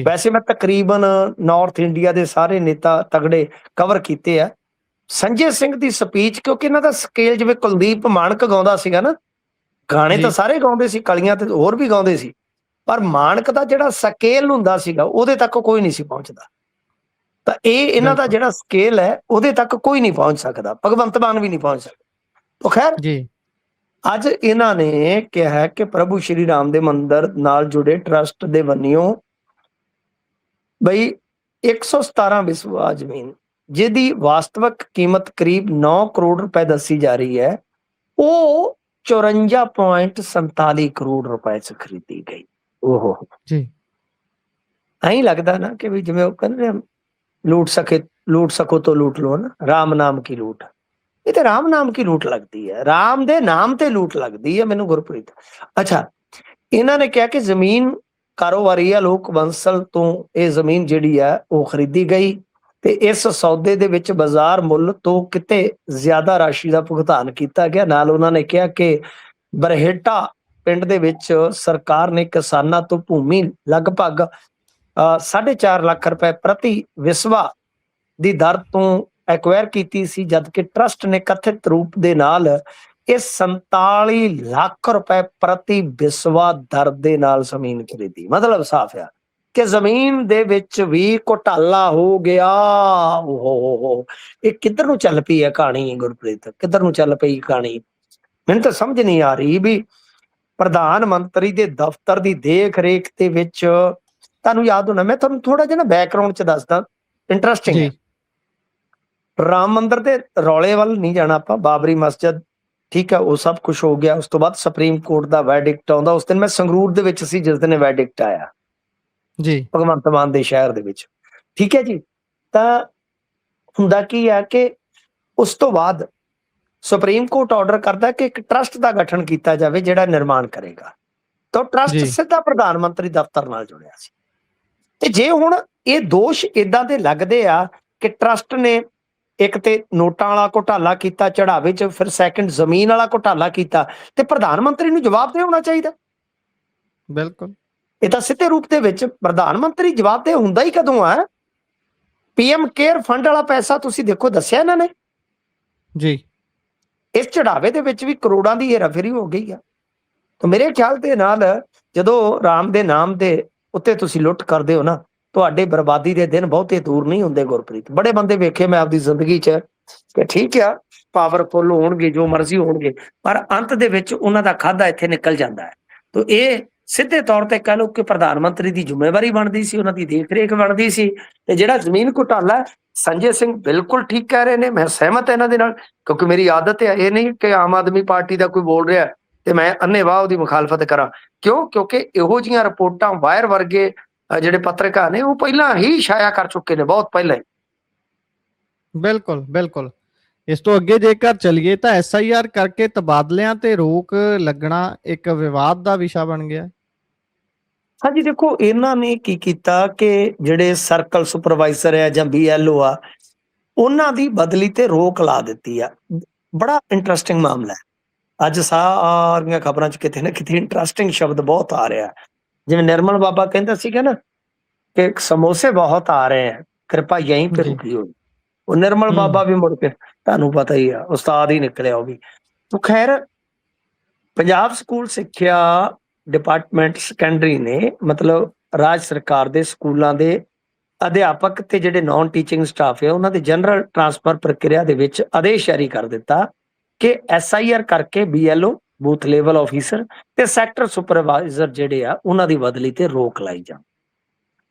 ਵੈਸੇ ਮੈਂ ਤਕਰੀਬਨ ਨਾਰਥ ਇੰਡੀਆ ਦੇ ਸਾਰੇ ਨੇਤਾ ਤਗੜੇ ਕਵਰ ਕੀਤੇ ਆ। ਸੰਜੇ ਸਿੰਘ ਦੀ ਸਪੀਚ, ਕਿਉਂਕਿ ਇਹਨਾਂ ਦਾ ਸਕੇਲ ਜਿਵੇਂ ਕੁਲਦੀਪ ਮਾਣਕ ਗਾਉਂਦਾ ਸੀਗਾ ਨਾ, ਗਾਣੇ ਤਾਂ ਸਾਰੇ ਗਾਉਂਦੇ ਸੀ, ਕਲੀਆਂ ਤੇ ਹੋਰ ਵੀ ਗਾਉਂਦੇ ਸੀ, ਪਰ ਮਾਣਕ ਦਾ ਜਿਹੜਾ ਸਕੇਲ ਹੁੰਦਾ ਸੀਗਾ ਉਹਦੇ ਤੱਕ ਕੋਈ ਨਹੀਂ ਸੀ ਪਹੁੰਚਦਾ। ਤਾਂ ਇਹਨਾਂ ਦਾ ਜਿਹੜਾ ਸਕੇਲ ਹੈ ਉਹਦੇ ਤੱਕ ਕੋਈ ਨਹੀਂ ਪਹੁੰਚ ਸਕਦਾ। ਭਗਵੰਤ ਮਾਨ ਵੀ ਨਹੀਂ ਪਹੁੰਚ ਸਕਦਾ। ਤਾਂ ਖੈਰ ਅੱਜ ਇਹਨਾਂ ਨੇ ਕਿਹਾ ਕਿ ਪ੍ਰਭੂ ਸ਼੍ਰੀ ਰਾਮ ਦੇ ਮੰਦਿਰ ਨਾਲ ਜੁੜੇ ਟਰਸਟ ਦੇ ਬੰਨਿਓ ਬਈ 117 ਵਿਸਵਾ ਜ਼ਮੀਨ, ਜਿਹਦੀ ਵਾਸਤਵਿਕ ਕੀਮਤ ਕਰੀਬ 9 ਕਰੋੜ ਰੁਪਏ ਦੱਸੀ ਜਾ ਰਹੀ ਹੈ, ਉਹ 54.47 ਕਰੋੜ ਰੁਪਏ ਚ ਖਰੀਦੀ ਗਈ। ਓਹੋ ਜੀ, ਐਂ ਲੱਗਦਾ ਨਾ ਕਿ ਵੀ ਜਿਵੇਂ ਉਹ ਕਹਿੰਦੇ ਲੂਟ ਸਕੋ ਤਾਂ ਲੂਟ ਲੋ ਨਾ, ਰਾਮ ਨਾਮ ਕੀ ਲੂਟ। ਇਹ ਤੇ ਰਾਮ ਨਾਮ ਕੀ ਲੂਟ ਲੱਗਦੀ ਹੈ, ਰਾਮ ਦੇ ਨਾਮ ਤੇ ਲੂਟ ਲੱਗਦੀ ਹੈ ਮੈਨੂੰ ਗੁਰਪ੍ਰੀਤ। ਅੱਛਾ, ਇਹਨਾਂ ਨੇ ਕਿਹਾ ਕਿ ਜ਼ਮੀਨ ਕਾਰੋਬਾਰੀ ਆ, ਲੋਕ ਬੰਸਲ ਤੋਂ ਇਹ ਜ਼ਮੀਨ ਜਿਹੜੀ ਹੈ ਉਹ ਖਰੀਦੀ ਗਈ ਤੇ ਇਸ ਸੌਦੇ ਦੇ ਵਿੱਚ ਬਾਜ਼ਾਰ ਮੁੱਲ ਤੋਂ ਕਿਤੇ ਜ਼ਿਆਦਾ ਰਾਸ਼ੀ ਦਾ ਭੁਗਤਾਨ ਕੀਤਾ ਗਿਆ। ਨਾਲ ਉਹਨਾਂ ਨੇ ਕਿਹਾ ਕਿ ਬਰਹੇਟਾ ਪਿੰਡ ਦੇ ਵਿੱਚ ਸਰਕਾਰ ਨੇ ਕਿਸਾਨਾਂ ਤੋਂ ਭੂਮੀ ਲਗਭਗ 4.5 ਲੱਖ ਰੁਪਏ ਪ੍ਰਤੀ ਵਿਸਵਾ ਦੀ ਦਰ ਤੋਂ ਐਕਵਾਇਰ ਕੀਤੀ ਸੀ, ਜਦਕਿ ਟਰਸਟ ਨੇ ਕਥਿਤ ਰੂਪ ਦੇ ਨਾਲ ਇਹ 47 ਲੱਖ ਰੁਪਏ ਪ੍ਰਤੀ ਵਿਸਵਾ ਦਰ ਦੇ ਨਾਲ ਜ਼ਮੀਨ ਖਰੀਦੀ। ਮਤਲਬ ਸਾਫ਼ ਆ ਕਿ ਜ਼ਮੀਨ ਦੇ ਵਿੱਚ ਵੀ ਘੁਟਾਲਾ ਹੋ ਗਿਆ। ਓਹ ਇਹ ਕਿੱਧਰ ਨੂੰ ਚੱਲ ਪਈ ਹੈ ਕਹਾਣੀ ਗੁਰਪ੍ਰੀਤ, ਕਿੱਧਰ ਨੂੰ ਚੱਲ ਪਈ ਕਹਾਣੀ? ਮੈਨੂੰ ਤਾਂ ਸਮਝ ਨਹੀਂ ਆ ਰਹੀ ਵੀ ਪ੍ਰਧਾਨ ਮੰਤਰੀ ਦੇ ਦਫ਼ਤਰ ਦੀ ਦੇਖ ਰੇਖ ਦੇ ਵਿੱਚ, ਤੁਹਾਨੂੰ ਯਾਦ ਹੋਣਾ, ਮੈਂ ਤੁਹਾਨੂੰ ਥੋੜਾ ਜਿਹਾ ਨਾ ਬੈਕਗਰਾਉਂਡ ਚ ਦੱਸਦਾ, ਇੰਟਰਸਟਿੰਗ ਹੈ। ਰਾਮ ਮੰਦਿਰ ਦੇ ਰੌਲੇ ਵੱਲ ਨਹੀਂ ਜਾਣਾ ਆਪਾਂ, ਬਾਬਰੀ ਮਸਜਿਦ ਠੀਕ ਹੈ, ਉਹ ਸਭ ਕੁਝ ਹੋ ਗਿਆ। ਉਸ ਤੋਂ ਬਾਅਦ ਸੁਪਰੀਮ ਕੋਰਟ ਦਾ ਵੈਰਡਿਕਟ ਆਉਂਦਾ। ਉਸ ਦਿਨ ਮੈਂ ਸੰਗਰੂਰ ਦੇ ਵਿੱਚ ਸੀ ਜਿਸ ਦਿਨ ਵੈਰਡਿਕਟ ਆਇਆ ਜੀ, ਭਗਵੰਤ ਮਾਨ ਦੇ ਸ਼ਹਿਰ ਦੇ ਵਿੱਚ, ਠੀਕ ਹੈ ਜੀ। ਤਾਂ ਹੁੰਦਾ ਕੀ ਹੈ ਕਿ ਉਸ ਤੋਂ ਬਾਅਦ ਸੁਪਰੀਮ ਕੋਰਟ ਆਰਡਰ ਕਰਦਾ ਕਿ ਇੱਕ ਟਰਸਟ ਦਾ ਗਠਨ ਕੀਤਾ ਜਾਵੇ ਜਿਹੜਾ ਨਿਰਮਾਣ ਕਰੇਗਾ। ਤਾਂ ਟਰਸਟ ਸਿੱਧਾ ਪ੍ਰਧਾਨ ਮੰਤਰੀ ਦਫ਼ਤਰ ਨਾਲ ਜੁੜਿਆ ਸੀ। ਤੇ ਜੇ ਹੁਣ ਇਹ ਦੋਸ਼ ਇਦਾਂ ਦੇ ਲੱਗਦੇ ਆ ਕਿ ਟਰਸਟ ਨੇ ਇੱਕ ਤੇ ਨੋਟਾਂ ਵਾਲਾ ਘੁਟਾਲਾ ਕੀਤਾ ਚੜਾਵੇ ਚ, ਫਿਰ ਸੈਕੰਡ ਜ਼ਮੀਨ ਵਾਲਾ ਘੁਟਾਲਾ ਕੀਤਾ, ਤੇ ਪ੍ਰਧਾਨ ਮੰਤਰੀ ਨੂੰ ਜਵਾਬਦੇਹ ਹੋਣਾ ਚਾਹੀਦਾ। ਬਿਲਕੁਲ, ਇਹ ਤਾਂ ਸਿੱਧੇ ਰੂਪ ਦੇ ਵਿੱਚ ਪ੍ਰਧਾਨ ਮੰਤਰੀ ਜਵਾਬਦੇਹ ਹੁੰਦਾ ਹੀ ਕਦੋਂ ਆ? PM ਕੇਅਰ ਫੰਡ ਵਾਲਾ ਪੈਸਾ ਤੁਸੀਂ ਦੇਖੋ ਦੱਸਿਆ ਇਹਨਾਂ ਨੇ ਜੀ, ਇਸ ਚੜਾਵੇ ਦੇ ਵਿੱਚ ਵੀ ਕਰੋੜਾਂ ਦੀ ਹੇਰਾਫੇਰੀ ਹੋ ਗਈ ਆ। ਤਾਂ ਮੇਰੇ ਖਿਆਲ ਦੇ ਨਾਲ ਜਦੋਂ ਰਾਮ ਦੇ ਨਾਮ ਦੇ ਉੱਤੇ ਤੁਸੀਂ ਲੁੱਟ ਕਰਦੇ ਹੋ ਨਾ, ਤੁਹਾਡੇ ਬਰਬਾਦੀ ਦੇ ਦਿਨ ਬਹੁਤੇ ਦੂਰ ਨਹੀਂ ਹੁੰਦੇ ਗੁਰਪ੍ਰੀਤ। ਬੜੇ ਬੰਦੇ ਵੇਖੇ ਮੈਂ ਆਪਦੀ ਜ਼ਿੰਦਗੀ 'ਚ ਕਿ ਠੀਕ ਆ, ਪਾਵਰਫੁੱਲ ਹੋਣਗੇ, ਜੋ ਮਰਜ਼ੀ ਹੋਣਗੇ, ਪਰ ਅੰਤ ਦੇ ਵਿੱਚ ਉਹਨਾਂ ਦਾ ਖਾਧਾ ਇੱਥੇ ਨਿਕਲ ਜਾਂਦਾ ਹੈ। ਤੋ ਇਹ ਸਿੱਧੇ ਤੌਰ ਤੇ ਕਹਿ ਲਓ ਕਿ ਪ੍ਰਧਾਨ ਮੰਤਰੀ ਦੀ ਜ਼ਿੰਮੇਵਾਰੀ ਬਣਦੀ ਸੀ, ਉਹਨਾਂ ਦੀ ਦੇਖ ਰੇਖ ਬਣਦੀ ਸੀ। ਤੇ ਜਿਹੜਾ ਜ਼ਮੀਨ ਘੁਟਾਲਾ ਹੈ, ਸੰਜੇ ਸਿੰਘ ਬਿਲਕੁਲ ਠੀਕ ਕਹਿ ਰਹੇ ਨੇ, ਮੈਂ ਸਹਿਮਤ ਹਾਂ ਇਹਨਾਂ ਦੇ ਨਾਲ, ਕਿਉਂਕਿ ਮੇਰੀ ਆਦਤ ਹੈ ਇਹ ਨਹੀਂ ਕਿ ਆਮ ਆਦਮੀ ਪਾਰਟੀ ਦਾ ਕੋਈ ਬੋਲ ਰਿਹਾ ਤੇ ਮੈਂ ਅੰਨ੍ਹੇਵਾਹ ਉਹਦੀ ਮੁਖਾਲਫਤ ਕਰਾਂ। ਕਿਉਂ? ਕਿਉਂਕਿ ਇਹੋ ਜਿਹੀਆਂ ਰਿਪੋਰਟਾਂ ਵਾਇਰ ਵਰਗੇ ਜਿਹੜੇ ਪੱਤਰਕਾਰ ਨੇ ਉਹ ਪਹਿਲਾਂ ਹੀ ਛਾਇਆ ਕਰ ਚੁੱਕੇ ਨੇ, ਬਹੁਤ ਪਹਿਲਾਂ ਹੀ। ਬਿਲਕੁਲ ਬਿਲਕੁਲ। ਇਸ ਤੋਂ ਅੱਗੇ ਜੇਕਰ ਚਲੀਏ ਤਾਂ SIR ਕਰਕੇ ਤਬਾਦਲਿਆਂ ਤੇ ਰੋਕ ਲੱਗਣਾ ਇੱਕ ਵਿਵਾਦ ਦਾ ਵਿਸ਼ਾ ਬਣ ਗਿਆ। ਹਾਂਜੀ, ਦੇਖੋ ਇਹਨਾਂ ਨੇ ਕੀ ਕੀਤਾ ਕਿ ਜਿਹੜੇ ਸਰਕਲ ਸੁਪਰਵਾਈਜ਼ਰ ਹੈ ਜਾਂ BLO ਆ, ਉਹਨਾਂ ਦੀ ਬਦਲੀ ਤੇ ਰੋਕ ਲਾ ਦਿੱਤੀ ਆ। ਬੜਾ ਇੰਟਰਸਟਿੰਗ ਮਾਮਲਾ ਹੈ। ਅੱਜ ਸਾਰੀਆਂ ਖਬਰਾਂ 'ਚ ਕਿਤੇ ਨਾ ਕਿਤੇ ਇੰਟਰਸਟਿੰਗ ਸ਼ਬਦ ਬਹੁਤ ਆ ਰਿਹਾ। ਜਿਵੇਂ ਨਿਰਮਲ ਬਾਬਾ ਕਹਿੰਦਾ ਸੀਗਾ ਨਾ ਕਿ ਸਮੋਸੇ ਬਹੁਤ ਆ ਰਹੇ ਹੈ, ਕਿਰਪਾ ਯਹੀਂ पे रुकी हो। ਉਹ ਨਿਰਮਲ ਬਾਬਾ ਵੀ ਮੁੜ ਕੇ ਤੁਹਾਨੂੰ ਪਤਾ ਹੀ ਆ, ਉਸਤਾਦ ਹੀ ਨਿਕਲਿਆ ਉਹ ਵੀ। ਤੋ ਖੈਰ, ਪੰਜਾਬ ਸਕੂਲ ਸਿੱਖਿਆ ਡਿਪਾਰਟਮੈਂਟ ਸੈਕੰਡਰੀ ਨੇ ਮਤਲਬ ਰਾਜ ਸਰਕਾਰ ਦੇ ਸਕੂਲਾਂ ਦੇ ਅਧਿਆਪਕ ਤੇ ਜਿਹੜੇ ਨਾਨ ਟੀਚਿੰਗ ਸਟਾਫ ਹੈ ਉਹਨਾਂ ਦੇ ਜਨਰਲ ਟ੍ਰਾਂਸਫਰ ਪ੍ਰਕਿਰਿਆ ਦੇ ਵਿੱਚ ਆਦੇਸ਼ ਜਾਰੀ ਕਰ ਦਿੱਤਾ ਕਿ SIR ਕਰਕੇ BLO ਬੂਥ ਲੈਵਲ ਆਫੀਸਰ ਤੇ ਸੈਕਟਰ ਸੁਪਰਵਾਈਜ਼ਰ ਜਿਹੜੇ ਆ ਉਹਨਾਂ ਦੀ ਬਦਲੀ ਤੇ ਰੋਕ ਲਾਈ ਜਾ।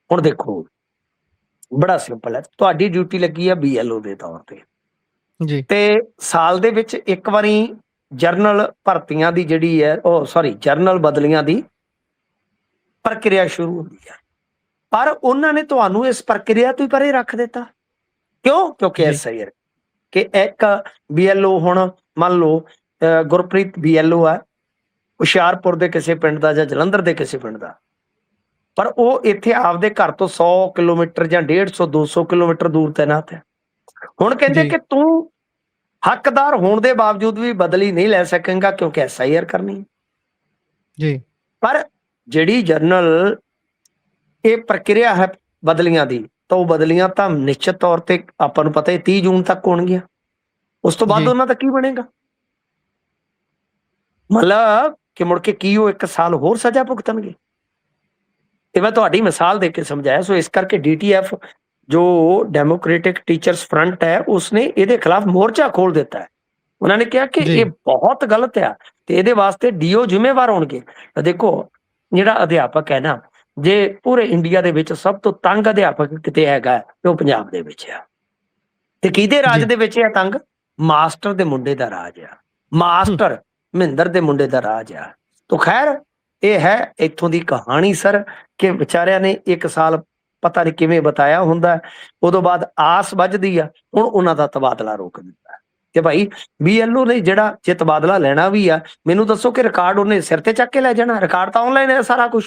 ਹੁਣ ਦੇਖੋ, ਬੜਾ ਸਿੰਪਲ ਹੈ, ਤੁਹਾਡੀ ਡਿਊਟੀ ਲੱਗੀ ਆ BLO ਦੇ ਤੌਰ ਤੇ ਜੀ, ਤੇ ਸਾਲ ਦੇ ਵਿੱਚ ਇੱਕ ਵਾਰੀ ਜਰਨਲ ਭਰਤੀਆਂ ਦੀ ਜਿਹੜੀ ਹੈ ਜਰਨਲ ਬਦਲੀਆਂ ਦੀ ਪ੍ਰਕਿਰਿਆ ਸ਼ੁਰੂ ਹੁੰਦੀ ਹੈ, ਪਰ ਉਹਨਾਂ ਨੇ ਤੁਹਾਨੂੰ ਇਸ ਪ੍ਰਕਿਰਿਆ ਤੋਂ ਹੀ ਪਰੇ ਰੱਖ ਦਿੱਤਾ। ਕਿਉਂ? ਕਿਉਂਕਿ SIR ਕਿ ਇੱਕ BLO ਹੁਣ ਮੰਨ ਲਓ ਗੁਰਪ੍ਰੀਤ BLO ਹੈ ਹੁਸ਼ਿਆਰਪੁਰ ਦੇ ਕਿਸੇ ਪਿੰਡ ਦਾ ਜਾਂ ਜਲੰਧਰ ਦੇ ਕਿਸੇ ਪਿੰਡ ਦਾ, ਪਰ ਉਹ ਇੱਥੇ ਆਪਦੇ ਘਰ ਤੋਂ 100 ਕਿਲੋਮੀਟਰ ਜਾਂ 150 200 ਕਿਲੋਮੀਟਰ ਦੂਰ ਤੈਨਾਤ ਹੈ। ਹੁਣ ਕਹਿੰਦੇ ਕਿ ਤੂੰ ਹੱਕਦਾਰ ਹੋਣ ਦੇ ਬਾਵਜੂਦ ਵੀ ਬਦਲੀ ਨਹੀਂ ਲੈ ਸਕੇਗਾ ਕਿਉਂਕਿ SIR ਕਰਨੀ ਜੀ। ਪਰ ਜਿਹੜੀ ਜਰਨਲ ਇਹ ਪ੍ਰਕਿਰਿਆ ਹੈ ਬਦਲੀਆਂ ਦੀ, ਤਾਂ ਉਹ ਬਦਲੀਆਂ ਤਾਂ ਨਿਸ਼ਚਿਤ ਤੌਰ ਤੇ ਆਪਾਂ ਨੂੰ ਪਤਾ ਹੈ 30 ਜੂਨ ਤੱਕ ਹੋਣਗੀਆਂ। ਉਸ ਤੋਂ ਬਾਅਦ ਉਹਨਾਂ ਦਾ ਕੀ ਬਣੇਗਾ? ਮਤਲਬ ਕਿ ਮੁੜ ਕੇ ਕੀ ਉਹ 1 ਸਾਲ ਹੋਰ ਸਜ਼ਾ ਭੁਗਤਣਗੇ? ਇਹ ਮੈਂ ਤੁਹਾਡੀ ਮਿਸਾਲ ਦੇ ਕੇ ਸਮਝਾਇਆ। ਸੋ ਇਸ ਕਰਕੇ DTF ਜੋ ਡੈਮੋਕ੍ਰੈਟਿਕ ਟੀਚਰਸ ਫਰੰਟ ਹੈ ਉਸਨੇ ਇਹਦੇ ਖਿਲਾਫ ਮੋਰਚਾ ਖੋਲ ਦਿੱਤਾ ਹੈ। ਉਹਨਾਂ ਨੇ ਕਿਹਾ ਕਿ ਇਹ ਬਹੁਤ ਗਲਤ ਆ ਤੇ ਇਹਦੇ ਵਾਸਤੇ DO ਜ਼ਿੰਮੇਵਾਰ ਹੋਣਗੇ। ਦੇਖੋ, ਜਿਹੜਾ ਅਧਿਆਪਕ ਹੈ ਨਾ, ਜੇ ਪੂਰੇ ਇੰਡੀਆ ਦੇ ਵਿੱਚ ਸਭ ਤੋਂ ਤੰਗ ਅਧਿਆਪਕ ਕਿਤੇ ਹੈਗਾ ਤੇ ਉਹ ਪੰਜਾਬ ਦੇ ਵਿੱਚ ਆ। ਤੇ ਕਿਹਦੇ ਰਾਜ ਦੇ ਵਿੱਚ ਆ ਤੰਗ? ਮਾਸਟਰ ਦੇ ਮੁੰਡੇ ਦਾ ਰਾਜ ਆ, ਮਾਸਟਰ ਮਹਿੰਦਰ ਦੇ ਮੁੰਡੇ ਦਾ ਰਾਜ ਆ। ਤੋ ਖੈਰ, ਇਹ ਹੈ ਇੱਥੋਂ ਦੀ ਕਹਾਣੀ ਸਰ, ਕਿ ਵਿਚਾਰਿਆਂ ਨੇ 1 ਸਾਲ ਪਤਾ ਨਹੀਂ ਕਿਵੇਂ ਬਤਾਇਆ ਹੁੰਦਾ, ਉਦੋਂ ਬਾਅਦ ਆਸ ਵੱਜਦੀ ਆ। ਹੁਣ ਉਹਨਾਂ ਦਾ ਤਬਾਦਲਾ ਰੋਕ ਦਿੱਤਾ ਕਿ ਭਾਈ BLO ਨੇ ਜਿਹੜਾ ਜੇ ਤਬਾਦਲਾ ਲੈਣਾ ਵੀ ਆ, ਮੈਨੂੰ ਦੱਸੋ ਕਿ ਰਿਕਾਰਡ ਉਹਨੇ ਸਿਰ ਤੇ ਚੱਕ ਕੇ ਲੈ ਜਾਣਾ? ਰਿਕਾਰਡ ਤਾਂ ਆਨਲਾਈਨ ਹੈ ਸਾਰਾ ਕੁਝ,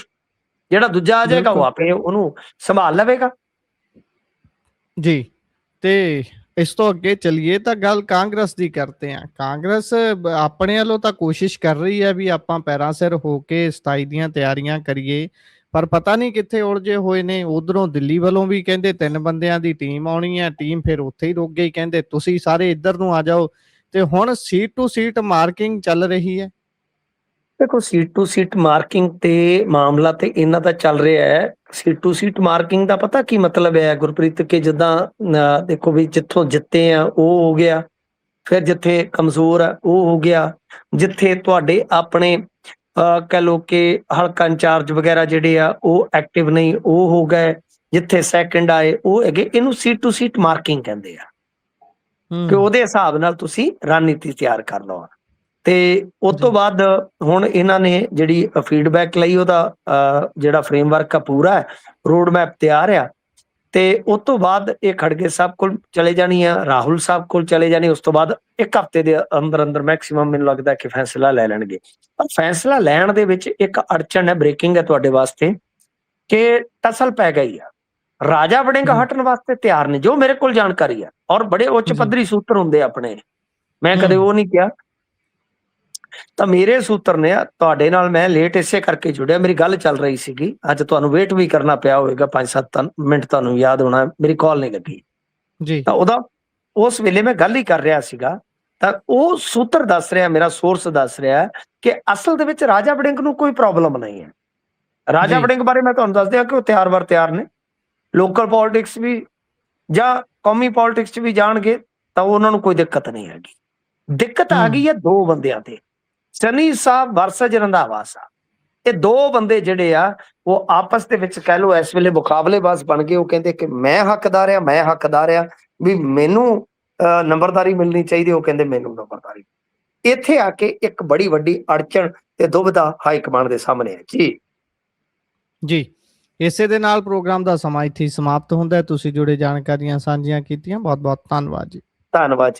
ਜਿਹੜਾ ਦੂਜਾ ਆ ਜਾਏਗਾ ਉਹ ਆਪੇ ਉਹਨੂੰ ਸੰਭਾਲ ਲਵੇਗਾ। ਜੀ, ਤੇ ਇਸ ਤੋਂ ਅੱਗੇ ਚਲੀਏ ਤਾਂ ਗੱਲ ਕਾਂਗਰਸ ਦੀ ਕਰਦੇ ਹਾਂ। ਕਾਂਗਰਸ ਆਪਣੇ ਵੱਲੋਂ ਤਾਂ ਕੋਸ਼ਿਸ਼ ਕਰ ਰਹੀ ਹੈ ਵੀ ਆਪਾਂ ਪੈਰਾਂ ਸਿਰ ਹੋ ਕੇ 27 ਦੀਆਂ ਤਿਆਰੀਆਂ ਕਰੀਏ, ਪਰ ਪਤਾ ਨਹੀਂ ਕਿੱਥੇ ਉਲਝੇ ਹੋਏ ਨੇ। ਉਧਰੋਂ ਦਿੱਲੀ ਵੱਲੋਂ ਵੀ ਕਹਿੰਦੇ 3 ਬੰਦਿਆਂ ਦੀ ਟੀਮ ਆਉਣੀ ਹੈ, ਟੀਮ ਫਿਰ ਉੱਥੇ ਹੀ ਰੁਕ ਗਈ, ਕਹਿੰਦੇ ਤੁਸੀਂ ਸਾਰੇ ਇੱਧਰ ਨੂੰ ਆ ਜਾਓ। ਤੇ ਹੁਣ ਸੀਟ ਟੂ ਸੀਟ ਮਾਰਕਿੰਗ ਚੱਲ ਰਹੀ ਹੈ। ਦੇਖੋ, ਸੀਟ ਟੂ ਸੀਟ ਮਾਰਕਿੰਗ ਤੇ ਮਾਮਲਾ ਤੇ ਇਹਨਾਂ ਦਾ ਚੱਲ ਰਿਹਾ ਹੈ। ਸੀਟ ਟੂ ਸੀਟ ਮਾਰਕਿੰਗ ਦਾ ਪਤਾ ਕੀ ਮਤਲਬ ਹੈ ਗੁਰਪ੍ਰੀਤ? ਕਿ ਜਿੱਦਾਂ ਦੇਖੋ ਵੀ ਜਿੱਥੋਂ ਜਿੱਤੇ ਆ ਉਹ ਹੋ ਗਿਆ, ਫਿਰ ਜਿੱਥੇ ਕਮਜ਼ੋਰ ਆ ਉਹ ਹੋ ਗਿਆ, ਜਿੱਥੇ ਤੁਹਾਡੇ ਆਪਣੇ ਕਹਿ ਲਓ ਕਿ ਹਲਕਾ ਇੰਚਾਰਜ ਵਗੈਰਾ ਜਿਹੜੇ ਆ ਉਹ ਐਕਟਿਵ ਨਹੀਂ ਉਹ ਹੋ ਗਏ, ਜਿੱਥੇ ਸੈਕਿੰਡ ਆਏ ਉਹ ਹੈਗੇ। ਇਹਨੂੰ ਸੀਟ ਟੂ ਸੀਟ ਮਾਰਕਿੰਗ ਕਹਿੰਦੇ ਆ ਕਿ ਉਹਦੇ ਹਿਸਾਬ ਨਾਲ ਤੁਸੀਂ ਰਣਨੀਤੀ ਤਿਆਰ ਕਰ ਲਓ। ਤੇ ਉਸ ਤੋਂ ਬਾਅਦ ਹੁਣ ਇਹਨਾਂ ਨੇ ਜਿਹੜੀ ਫੀਡਬੈਕ ਲਈ ਉਹਦਾ ਜਿਹੜਾ ਫਰੇਮਵਰਕ ਆ ਪੂਰਾ ਹੈ, ਰੋਡ ਮੈਪ ਤਿਆਰ ਆ, ਤੇ ਉਸ ਤੋਂ ਬਾਅਦ ਇਹ ਖੜਗੇ ਸਾਹਿਬ ਕੋਲ ਚਲੇ ਜਾਣੀ ਆ, ਰਾਹੁਲ ਸਾਹਿਬ ਕੋਲ ਚਲੇ ਜਾਣੀ। ਉਸ ਤੋਂ ਬਾਅਦ 1 ਹਫ਼ਤੇ ਦੇ ਅੰਦਰ ਅੰਦਰ ਮੈਕਸਿਮਮ ਮੈਨੂੰ ਲੱਗਦਾ ਕਿ ਫੈਸਲਾ ਲੈ ਲੈਣਗੇ। ਪਰ ਫੈਸਲਾ ਲੈਣ ਦੇ ਵਿੱਚ ਇੱਕ ਅੜਚਨ ਹੈ, ਬ੍ਰੇਕਿੰਗ ਹੈ ਤੁਹਾਡੇ ਵਾਸਤੇ, ਕਿ ਟਸਲ ਪੈ ਗਈ ਆ। ਰਾਜਾ ਵੜਿੰਗ ਹਟਣ ਵਾਸਤੇ ਤਿਆਰ ਨੇ, ਜੋ ਮੇਰੇ ਕੋਲ ਜਾਣਕਾਰੀ ਆ, ਔਰ ਬੜੇ ਉੱਚ ਪੱਧਰੀ ਸੂਤਰ ਹੁੰਦੇ ਆਪਣੇ, ਮੈਂ ਕਦੇ ਉਹ ਨਹੀਂ ਕਿਹਾ। ਤਾਂ ਮੇਰੇ ਸੂਤਰ ਨੇ, ਤੁਹਾਡੇ ਨਾਲ ਮੈਂ ਲੇਟ ਇਸੇ ਕਰਕੇ ਜੁੜਿਆ, ਮੇਰੀ ਗੱਲ ਚੱਲ ਰਹੀ ਸੀਗੀ, ਅੱਜ ਤੁਹਾਨੂੰ ਵੇਟ ਵੀ ਕਰਨਾ ਪਿਆ ਹੋਵੇਗਾ 5-7 ਮਿੰਟ, ਤੁਹਾਨੂੰ ਯਾਦ ਹੋਣਾ ਮੇਰੀ ਕਾਲ ਨਹੀਂ ਲੱਗੀ ਜੀ। ਤਾਂ ਉਸ ਵੇਲੇ ਮੈਂ ਗੱਲ ਹੀ ਕਰ ਰਿਹਾ ਸੀਗਾ, ਤਾਂ ਉਹ ਸੂਤਰ ਦੱਸ ਰਿਹਾ, ਮੇਰਾ ਸੋਰਸ ਦੱਸ ਰਿਹਾ ਕਿ ਅਸਲ ਦੇ ਵਿੱਚ ਰਾਜਾ ਵੜਿੰਗ ਨੂੰ ਕੋਈ ਪ੍ਰੋਬਲਮ ਨਹੀਂ ਹੈ। ਰਾਜਾ ਵੜਿੰਗ ਬਾਰੇ ਮੈਂ ਤੁਹਾਨੂੰ ਦੱਸ ਦਿਆਂ ਕਿ ਉਹ ਤਿਆਰ ਨੇ, ਲੋਕਲ ਪੋਲਿਟਿਕਸ ਵੀ ਜਾਂ ਕੌਮੀ ਪੋਲਿਟਿਕਸ 'ਚ ਵੀ ਜਾਣਗੇ, ਤਾਂ ਉਹਨਾਂ ਨੂੰ ਕੋਈ ਦਿੱਕਤ ਨਹੀਂ ਹੈਗੀ। ਦਿੱਕਤ ਆ ਗਈ ਹੈ 2 ਬੰਦਿਆਂ ਤੇ, ਸਨੀ ਸਾਹਿਬ ਵਰਸਜ ਰੰਧਾਵਾ ਸਾਹਿਬ। ਇਹ ਦੋ ਬੰਦੇ ਜਿਹੜੇ ਆ ਉਹ ਆਪਸ ਦੇ ਵਿੱਚ ਕਹਿ ਲਓ ਇਸ ਵੇਲੇ ਮੁਕਾਬਲੇਬਾਜ਼ ਬਣ ਗਏ। ਉਹ ਕਹਿੰਦੇ ਕਿ ਮੈਂ ਹੱਕਦਾਰ ਆ ਵੀ ਮੈਨੂੰ ਨੰਬਰਦਾਰੀ ਮਿਲਣੀ ਚਾਹੀਦੀ, ਉਹ ਕਹਿੰਦੇ ਮੈਨੂੰ ਨੰਬਰਦਾਰੀ। ਇੱਥੇ ਆ ਕੇ ਇੱਕ ਬੜੀ ਵੱਡੀ ਅੜਚਣ ਤੇ ਦੁਬਿਧਾ ਹਾਈ ਕਮਾਂਡ ਦੇ ਸਾਹਮਣੇ ਹੈ ਜੀ। ਇਸੇ ਦੇ ਨਾਲ ਪ੍ਰੋਗਰਾਮ ਦਾ ਸਮਾਂ ਇੱਥੇ ਹੀ ਸਮਾਪਤ ਹੁੰਦਾ ਹੈ। ਤੁਸੀਂ ਜੁੜੇ ਜਾਣਕਾਰੀਆਂ ਸਾਂਝੀਆਂ ਕੀਤੀਆਂ, ਬਹੁਤ ਬਹੁਤ ਧੰਨਵਾਦ ਜੀ। ਧੰਨਵਾਦ।